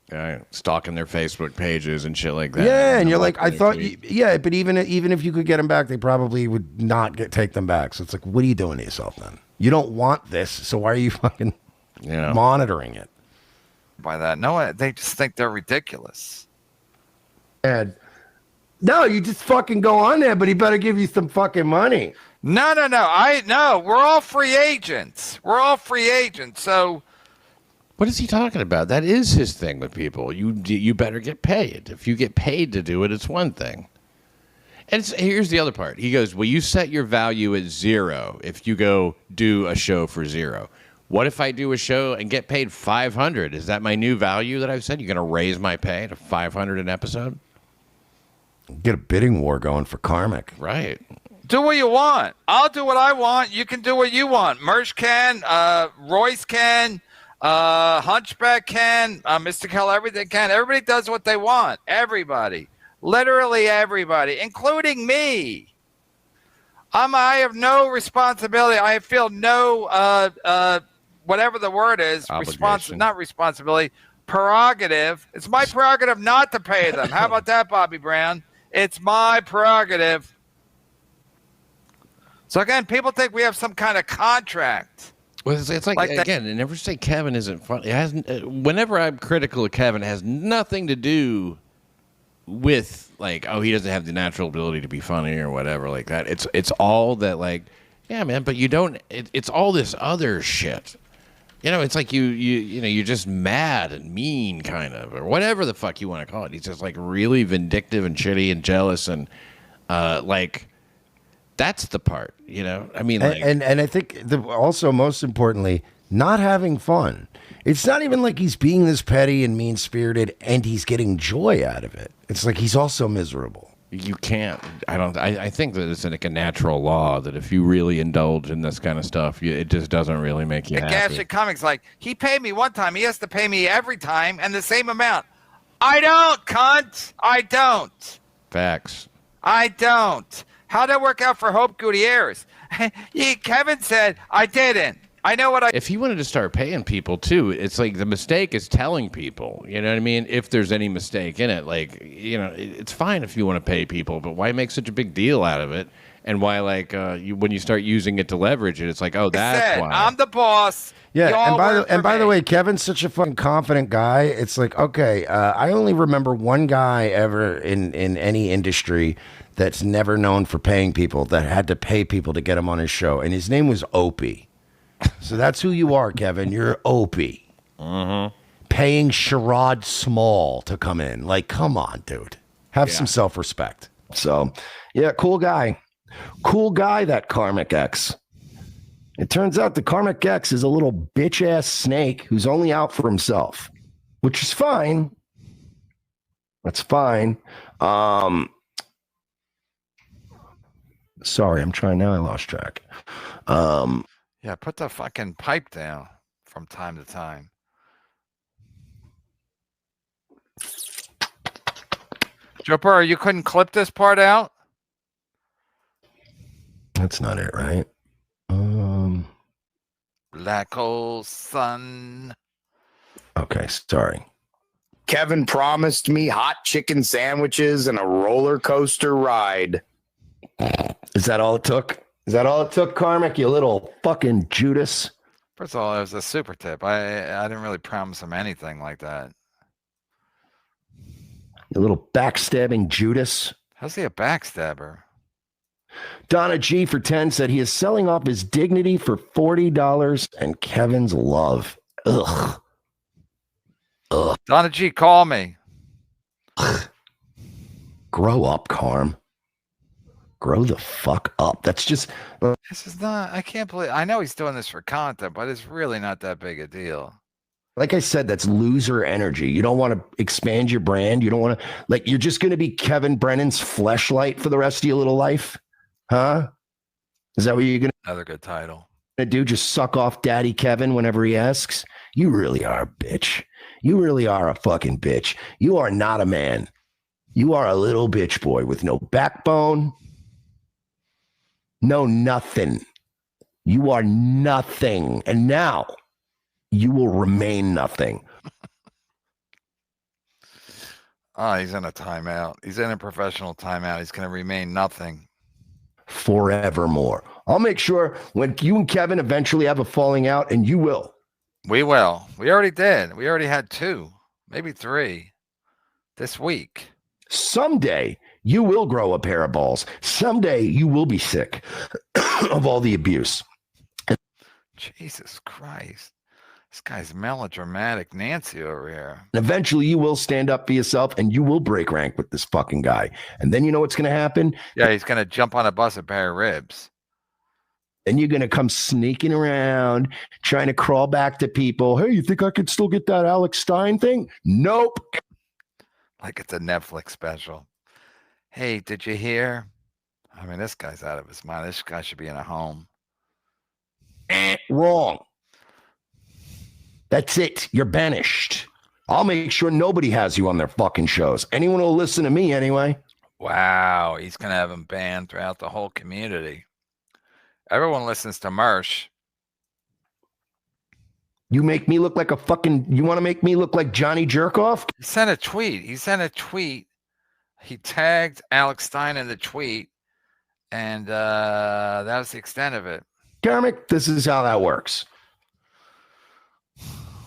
Speaker 4: Stalking their Facebook pages and shit like that.
Speaker 1: Yeah, and you're like, I thought, but even if you could get them back, they probably would not take them back. So it's like, what are you doing to yourself then? You don't want this, so why are you fucking monitoring it?
Speaker 3: By that, no, they just think they're ridiculous.
Speaker 1: And no, you just fucking go on there, but he better give you some fucking money.
Speaker 3: No. We're all free agents. So.
Speaker 4: What is he talking about? That is his thing with people. You better get paid. If you get paid to do it, it's one thing. And here's the other part. He goes, well, you set your value at 0 if you go do a show for 0. What if I do a show and get paid $500? Is that my new value that I've said? You're going to raise my pay to $500 an episode?
Speaker 1: Get a bidding war going for Karmic.
Speaker 4: Right.
Speaker 3: Do what you want. I'll do what I want. You can do what you want. Mersh can. Royce can. Hunchback can. Mr. Kell, everything can. Everybody does what they want. Everybody. Literally everybody, including me. I have no responsibility. I feel no, whatever the word is, not responsibility, prerogative. It's my prerogative not to pay them. How about that, Bobby Brown? It's my prerogative. So again, people think we have some kind of contract.
Speaker 4: Well, it's like again, they never say Kevin isn't funny. It hasn't. Whenever I'm critical of Kevin, it has nothing to do with like, oh, he doesn't have the natural ability to be funny or whatever like that. It's all that like, yeah, man. But you don't. It's all this other shit. You know, it's like you know, you're just mad and mean, kind of, or whatever the fuck you want to call it. He's just like really vindictive and shitty and jealous and like. That's the part, you know. I mean, like,
Speaker 1: and I think also most importantly, not having fun. It's not even like he's being this petty and mean spirited, and he's getting joy out of it. It's like he's also miserable.
Speaker 4: You can't. I think that it's like a natural law that if you really indulge in this kind of stuff, it just doesn't really make you happy.
Speaker 3: Gashet Comics, like, he paid me one time. He has to pay me every time and the same amount. I don't, cunt. I don't.
Speaker 4: Facts.
Speaker 3: I don't. How'd that work out for Hope Gutierrez? Kevin said, I didn't. I know what I...
Speaker 4: If he wanted to start paying people, too, it's like the mistake is telling people. You know what I mean? If there's any mistake in it, like, you know, it's fine if you want to pay people, but why make such a big deal out of it? And why, like, when you start using it to leverage it, it's like, oh, that's why.
Speaker 3: I'm the boss.
Speaker 1: Yeah, and by the way, Kevin's such a fucking confident guy. It's like, okay, I only remember one guy ever in any industry that's never known for paying people, that had to pay people to get him on his show, and his name was Opie. So that's who you are, Kevin. You're Opie. Paying Sherrod Small to come in. Like, come on, dude. Have some self-respect. So, yeah, cool guy. Cool guy, that KarmicX. It turns out the KarmicX is a little bitch-ass snake who's only out for himself, which is fine. That's fine. Sorry, I'm trying now. I lost track.
Speaker 3: Yeah, put the fucking pipe down from time to time. Joe Burrow, you couldn't clip this part out?
Speaker 1: That's not it, right?
Speaker 3: Black hole sun.
Speaker 1: Okay, sorry.
Speaker 5: Kevin promised me hot chicken sandwiches and a roller coaster ride.
Speaker 1: Is that all it took? Is that all it took, Karmic? You little fucking Judas.
Speaker 3: First of all, it was a super tip. I didn't really promise him anything like that.
Speaker 1: You little backstabbing Judas.
Speaker 3: How's he a backstabber?
Speaker 1: Donna G for 10 said he is selling off his dignity for $40 and Kevin's love. Ugh.
Speaker 3: Donna G, call me.
Speaker 1: Grow up, Karm. Grow the fuck up. That's just...
Speaker 3: This is not... I can't believe... I know he's doing this for content, but it's really not that big a deal.
Speaker 1: Like I said, that's loser energy. You don't want to expand your brand. You don't want to... Like, you're just going to be Kevin Brennan's fleshlight for the rest of your little life? Huh? Is that what you're going to...
Speaker 3: Another good title.
Speaker 1: Do? Just suck off Daddy Kevin whenever he asks? You really are a bitch. You really are a fucking bitch. You are not a man. You are a little bitch boy with no backbone. No, nothing. You are nothing. And now you will remain nothing.
Speaker 3: Oh, he's in a timeout. He's in a professional timeout. He's going to remain nothing.
Speaker 1: Forevermore. I'll make sure when you and Kevin eventually have a falling out, and you will.
Speaker 3: We will. We already did. We already had 2, maybe 3 this week.
Speaker 1: Someday you will grow a pair of balls. Someday you will be sick of all the abuse.
Speaker 3: Jesus Christ. This guy's melodramatic Nancy over here.
Speaker 1: And eventually you will stand up for yourself and you will break rank with this fucking guy. And then you know what's going to happen?
Speaker 3: Yeah, he's going to jump on a bus and pair of ribs.
Speaker 1: Then you're going to come sneaking around, trying to crawl back to people. Hey, you think I could still get that Alex Stein thing? Nope.
Speaker 3: Like it's a Netflix special. Hey, did you hear? I mean, this guy's out of his mind. This guy should be in a home.
Speaker 1: Wrong. That's it. You're banished. I'll make sure nobody has you on their fucking shows. Anyone will listen to me anyway.
Speaker 3: Wow, he's going to have him banned throughout the whole community. Everyone listens to Mersh.
Speaker 1: You make me look like a fucking, you want to make me look like Johnny Jerkoff?
Speaker 3: He sent a tweet. He tagged Alex Stein in the tweet, and that was the extent of it.
Speaker 1: Karmic, this is how that works.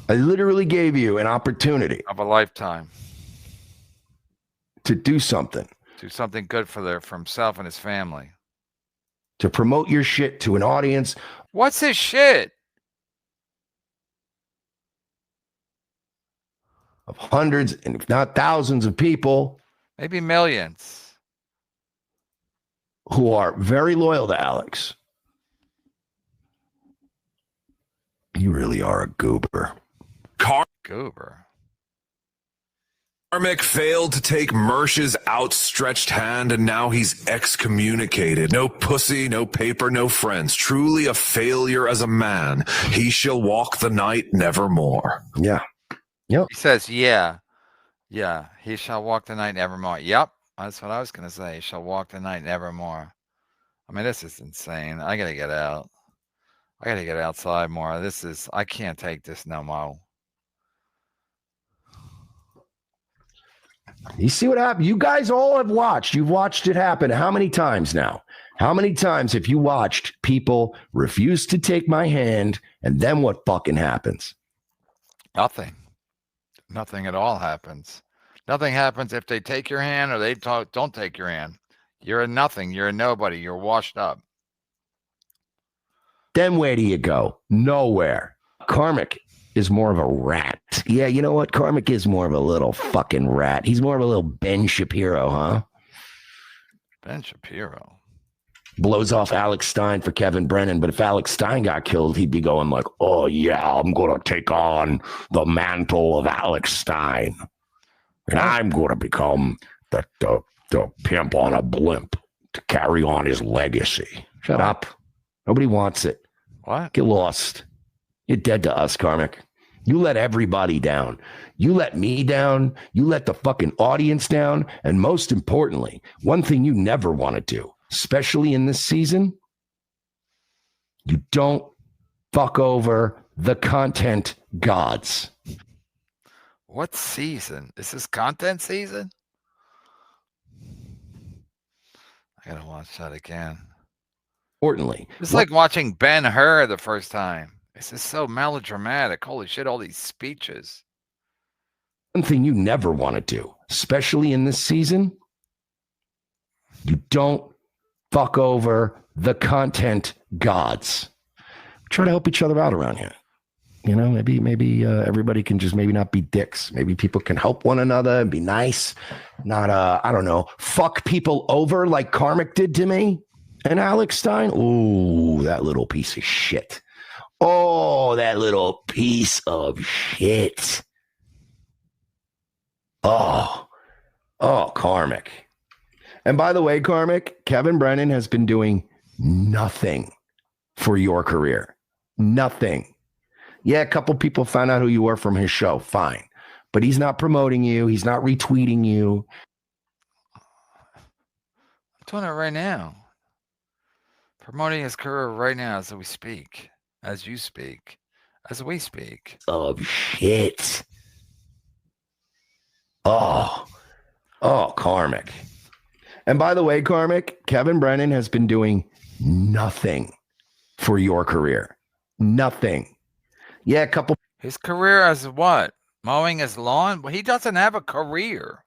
Speaker 1: I literally gave you an opportunity
Speaker 3: of a lifetime
Speaker 1: to do something.
Speaker 3: Do something good for himself and his family.
Speaker 1: To promote your shit to an audience.
Speaker 3: What's his shit?
Speaker 1: Of hundreds, and if not thousands of people.
Speaker 3: Maybe millions.
Speaker 1: Who are very loyal to Alex. You really are a goober.
Speaker 3: Goober.
Speaker 6: Karmic failed to take Mersh's outstretched hand, and now he's excommunicated. No pussy, no paper, no friends. Truly a failure as a man. He shall walk the night nevermore.
Speaker 1: Yeah. Yep.
Speaker 3: He says, yeah. Yeah. He shall walk the night nevermore. Yep. That's what I was going to say. He shall walk the night nevermore. I mean, this is insane. I got to get out. I got to get outside more. I can't take this no more.
Speaker 1: You see what happened? You guys all have watched. You've watched it happen. How many times now? How many times have you watched people refuse to take my hand, and then what fucking happens?
Speaker 3: Nothing. Nothing at all happens. Nothing happens if they take your hand or they don't take your hand. You're a nothing. You're a nobody. You're washed up.
Speaker 1: Then where do you go? Nowhere. Karmic is more of a rat. Yeah, you know what? Karmic is more of a little fucking rat. He's more of a little Ben Shapiro, huh?
Speaker 3: Ben Shapiro.
Speaker 1: Blows off Alex Stein for Kevin Brennan, but if Alex Stein got killed, he'd be going like, oh yeah, I'm going to take on the mantle of Alex Stein. And I'm going to become the pimp on a blimp to carry on his legacy. Shut up. Nobody wants it.
Speaker 3: What?
Speaker 1: Get lost. You're dead to us, Karmic. You let everybody down. You let me down. You let the fucking audience down. And most importantly, one thing you never want to do, especially in this season, you don't fuck over the content gods.
Speaker 3: What season? Is this content season? I gotta watch that again.
Speaker 1: Importantly,
Speaker 3: it's like watching Ben-Hur the first time. This is so melodramatic. Holy shit, all these speeches.
Speaker 1: One thing you never want to do, especially in this season, you don't fuck over the content gods. Try to help each other out around here. You know, maybe everybody can just maybe not be dicks. Maybe people can help one another and be nice. Not, I don't know, fuck people over like Karmic did to me and Alex Stein. Ooh, that little piece of shit. Oh, that little piece of shit. Oh, Karmic. And by the way, Karmic, Kevin Brennan has been doing nothing for your career. Nothing. Yeah, a couple people found out who you were from his show. Fine. But he's not promoting you. He's not retweeting you.
Speaker 3: I'm doing it right now. Promoting his career right now as we speak. As you speak, as we speak.
Speaker 1: Oh, shit. Oh, Karmic. And by the way, Karmic, Kevin Brennan has been doing nothing for your career. Nothing. Yeah, a couple.
Speaker 3: His career as what? Mowing his lawn? Well, he doesn't have a career.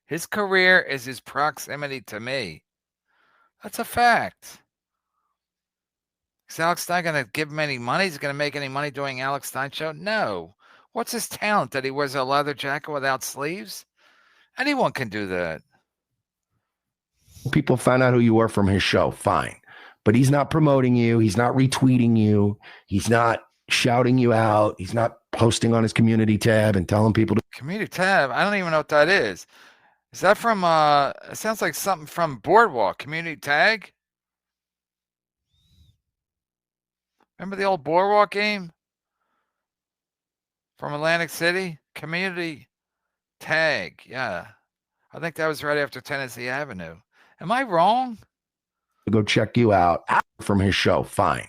Speaker 3: His career is his proximity to me. That's a fact. Is Alex Stein going to give him any money? Is he going to make any money doing Alex Stein show? No. What's his talent? That he wears a leather jacket without sleeves? Anyone can do that.
Speaker 1: People found out who you were from his show. Fine. but he's not promoting you. He's not retweeting you. He's not shouting you out. He's not posting on his community tab and telling people to.
Speaker 3: Community tab. I don't even know what that is. Is that from? It sounds like something from Boardwalk. Community tag. Remember the old Boardwalk game from Atlantic City? Community tag. Yeah, I think that was right after Tennessee Avenue. Am I wrong?
Speaker 1: Go check you out from his show. Fine.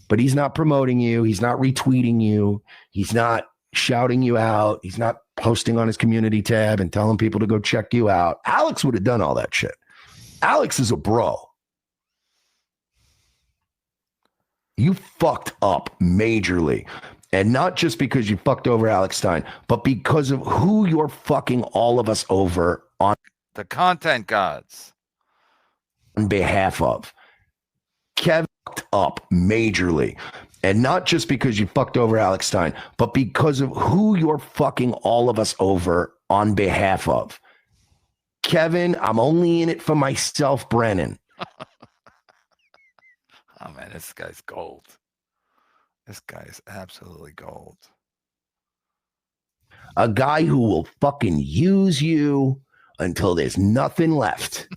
Speaker 1: But he's not promoting you. He's not retweeting you. He's not shouting you out. He's not posting on his community tab and telling people to go check you out. Alex would have done all that shit. Alex is a bro. You fucked up majorly. And not just because you fucked over Alex Stein, but because of who you're fucking all of us over on
Speaker 3: the content gods.
Speaker 1: On behalf of. Kevin fucked up majorly. And not just because you fucked over Alex Stein, but because of who you're fucking all of us over on behalf of. Kevin, I'm only in it for myself, Brennan.
Speaker 3: Oh, man, this guy's gold. This guy's absolutely gold.
Speaker 1: A guy who will fucking use you until there's nothing left.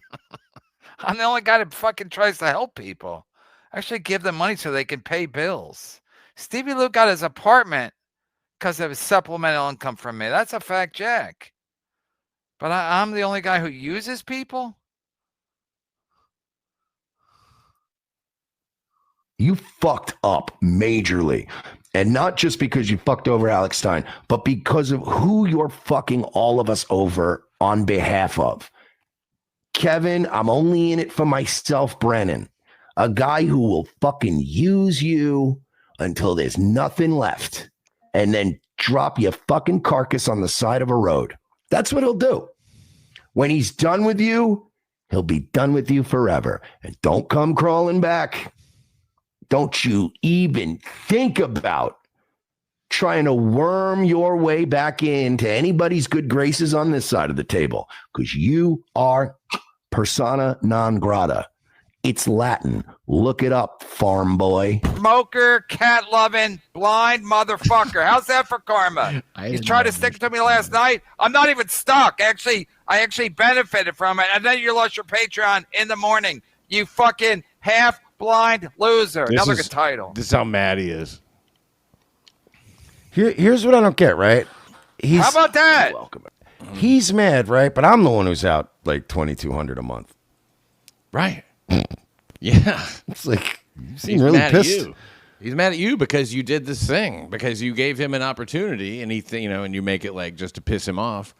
Speaker 3: I'm the only guy that fucking tries to help people. Actually give them money so they can pay bills. Stevie Lou got his apartment because of his supplemental income from me. That's a fact, Jack. But I'm the only guy who uses people?
Speaker 1: You fucked up majorly. And not just because you fucked over Alex Stein, but because of who you're fucking all of us over on behalf of. Kevin, I'm only in it for myself, Brennan. A guy who will fucking use you until there's nothing left and then drop your fucking carcass on the side of a road. That's what he'll do. When he's done with you, he'll be done with you forever. And don't come crawling back. Don't you even think about trying to worm your way back into anybody's good graces on this side of the table, because you are persona non grata. It's Latin. Look it up, farm boy.
Speaker 3: Smoker, cat loving, blind motherfucker. How's that for karma? You tried to stick it to me last night. I'm not even stuck. I actually benefited from it. And then you lost your Patreon in the morning. You fucking half blind loser. Another good title.
Speaker 4: This is how mad he is.
Speaker 1: Here's what I don't get, right?
Speaker 3: How about that?
Speaker 1: Welcome. He's mad, right? But I'm the one who's out like $2,200 a month.
Speaker 4: Right. Yeah.
Speaker 1: It's like,
Speaker 4: he's
Speaker 1: really
Speaker 4: mad
Speaker 1: pissed.
Speaker 4: at you. He's mad at you because you did this thing, because you gave him an opportunity, and and you make it like just to piss him off.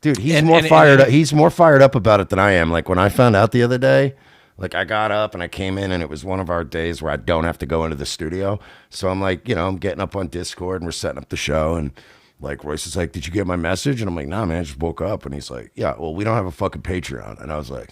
Speaker 1: Dude, he's more fired up. He's more fired up about it than I am. Like when I found out the other day, like I got up and I came in and it was one of our days where I don't have to go into the studio. So I'm like, I'm getting up on Discord and we're setting up the show, and like Royce is like, "Did you get my message?" And I'm like, "Nah, man, I just woke up." And he's like, "Yeah, well, we don't have a fucking Patreon." And I was like,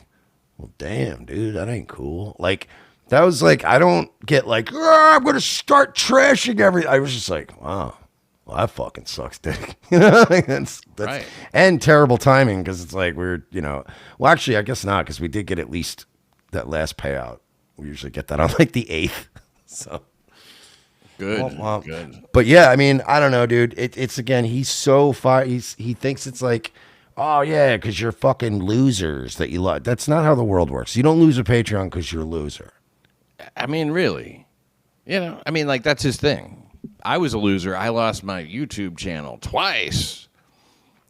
Speaker 1: "Well, damn, dude, that ain't cool." Like that was like, I don't get like, I'm going to start trashing everything. I was just like, wow, well, that fucking sucks, dick. That's
Speaker 4: right.
Speaker 1: And terrible timing, because it's like well, actually, I guess not, because we did get at least that last payout. We usually get that on like the 8th. So
Speaker 4: good. Good.
Speaker 1: But yeah, I mean, I don't know, dude. It's again, he's so far. He thinks it's like, oh yeah, because you're fucking losers that you love. That's not how the world works. You don't lose a Patreon because you're a loser.
Speaker 4: I mean, really, like that's his thing. I was a loser. I lost my YouTube channel twice.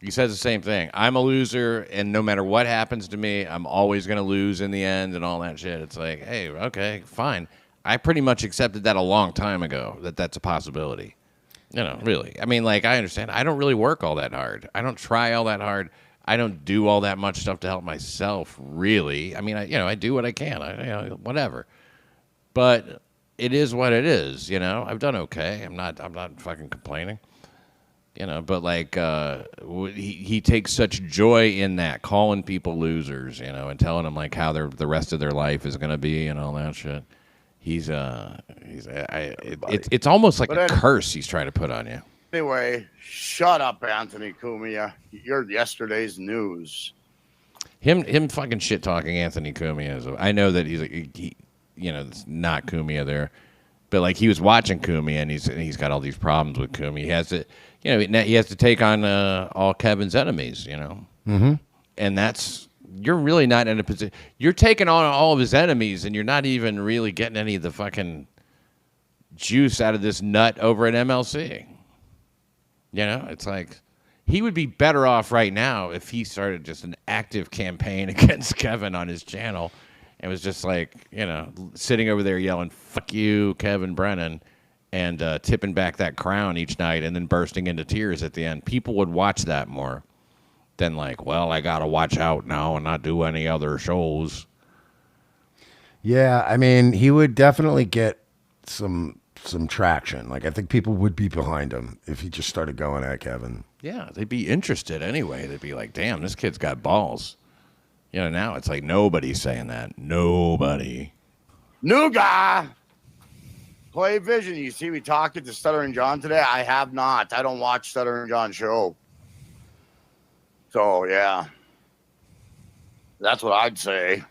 Speaker 4: He says the same thing. I'm a loser, and no matter what happens to me, I'm always going to lose in the end and all that shit. It's like, hey, okay, fine. I pretty much accepted that a long time ago, that's a possibility. Really. I mean, like, I understand. I don't really work all that hard. I don't try all that hard. I don't do all that much stuff to help myself, really. I mean, I do what I can. Whatever. But it is what it is, I've done okay. I'm not fucking complaining. But like he takes such joy in that, calling people losers, and telling them like how the rest of their life is going to be and all that shit. It's almost like a curse he's trying to put on you.
Speaker 5: Anyway, shut up, Anthony Cumia. You're yesterday's news.
Speaker 4: Him fucking shit talking Anthony Cumia. I know that it's not Cumia there. But like he was watching Cumia, and he's got all these problems with Cumia. He has to, he has to take on all Kevin's enemies,
Speaker 1: Mm-hmm.
Speaker 4: And you're really not in a position. You're taking on all of his enemies, and you're not even really getting any of the fucking juice out of this nut over at MLC. It's like he would be better off right now if he started just an active campaign against Kevin on his channel. It was just like, sitting over there yelling, "Fuck you, Kevin Brennan," and tipping back that crown each night and then bursting into tears at the end. People would watch that more than like, well, I got to watch out now and not do any other shows.
Speaker 1: Yeah, I mean, he would definitely get some traction. Like, I think people would be behind him if he just started going at Kevin.
Speaker 4: Yeah, they'd be interested anyway. They'd be like, damn, this kid's got balls. Now it's like nobody's saying that. Nobody.
Speaker 5: New guy. Play Vision. You see me talking to Stuttering John today? I have not. I don't watch Stuttering John's show. So, yeah. That's what I'd say.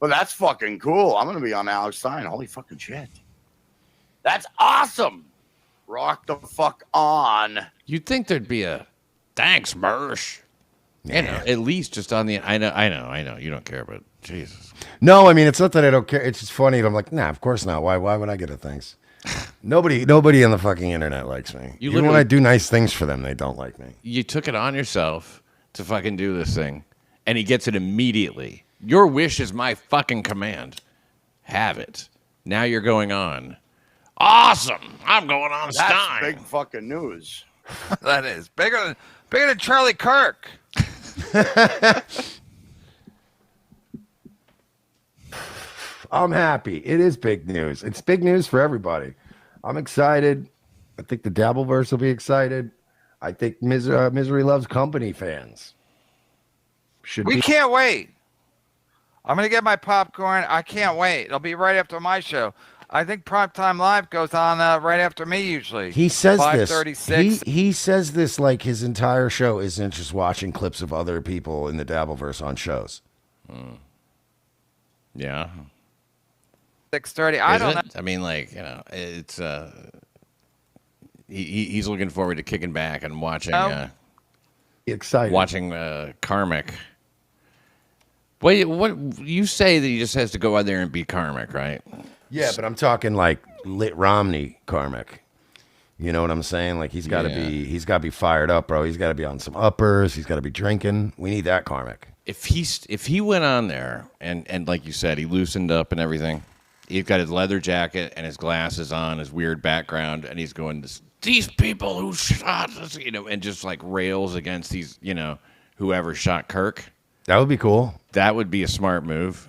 Speaker 5: But that's fucking cool. I'm going to be on Alex Stein. Holy fucking shit. That's awesome. Rock the fuck on.
Speaker 4: You'd think there'd be a thanks, Mersh. At least just on the. I know. You don't care, but Jesus.
Speaker 1: No, I mean, it's not that I don't care. It's just funny. I'm like, nah, of course not. Why would I get a thanks? Nobody on the fucking internet likes me. Even when I do nice things for them, they don't like me.
Speaker 4: You took it on yourself to fucking do this thing, and he gets it immediately. Your wish is my fucking command. Have it. Now you're going on. Awesome. I'm going on Stein.
Speaker 5: That's big fucking news.
Speaker 3: That is bigger than Charlie Kirk.
Speaker 1: I'm happy. It is big news. It's big news for everybody. I'm excited. I think the Dabbleverse will be excited. I think Misery Loves Company fans should be.
Speaker 3: We can't wait. I'm going to get my popcorn. I can't wait. It'll be right after my show. I think Primetime Live goes on right after me usually.
Speaker 1: He says this.
Speaker 3: 5:36.
Speaker 1: He says this like his entire show isn't just watching clips of other people in the Dabbleverse on shows.
Speaker 4: Yeah.
Speaker 3: 6:30. I don't know.
Speaker 4: I mean, like, it's he's looking forward to kicking back and watching.
Speaker 1: Excited.
Speaker 4: Watching Karmic. Wait, what you say that he just has to go out there and be Karmic, right?
Speaker 1: Yeah, but I'm talking like Lit Romney Karmic. You know what I'm saying? Like he's got to be fired up, bro. He's got to be on some uppers. He's got to be drinking. We need that Karmic.
Speaker 4: If he went on there and like you said, he loosened up and everything. He's got his leather jacket and his glasses on, his weird background, and he's going, these people who shot us, and just like rails against these, whoever shot Kirk.
Speaker 1: That would be cool.
Speaker 4: That would be a smart move.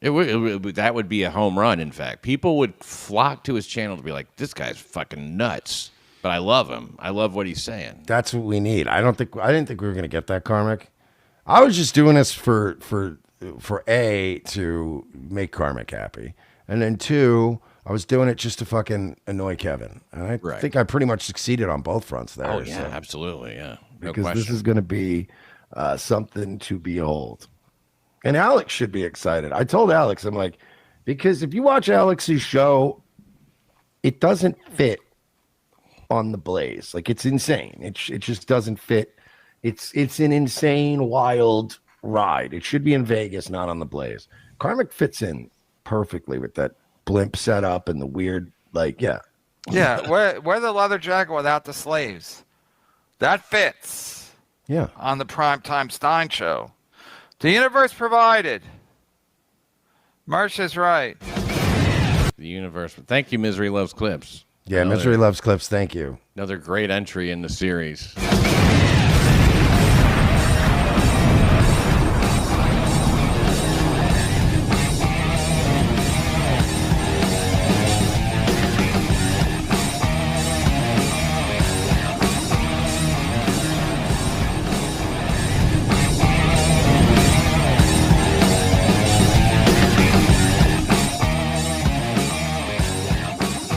Speaker 4: That would be a home run, in fact. People would flock to his channel to be like, this guy's fucking nuts. But I love him. I love what he's saying.
Speaker 1: That's what we need. I didn't think we were going to get that Karmic. I was just doing this for A, to make Karmic happy. And then 2, I was doing it just to fucking annoy Kevin. And I think I pretty much succeeded on both fronts there.
Speaker 4: Oh, yeah, absolutely, yeah. No
Speaker 1: because
Speaker 4: question.
Speaker 1: this is going to be something to behold. And Alex should be excited. I told Alex, I'm like, because if you watch Alex's show, it doesn't fit on the Blaze. Like, it's insane. It just doesn't fit. It's an insane, wild ride. It should be in Vegas, not on the Blaze. Karmic fits in perfectly with that blimp setup and the weird, yeah.
Speaker 3: Yeah, we're the leather jacket without the slaves. That fits.
Speaker 1: Yeah.
Speaker 3: On the Primetime Stein show. The universe provided. Mersh is right.
Speaker 4: The universe. Thank you, Misery Loves Clips.
Speaker 1: Yeah, Misery Loves Clips. Thank you.
Speaker 4: Another great entry in the series.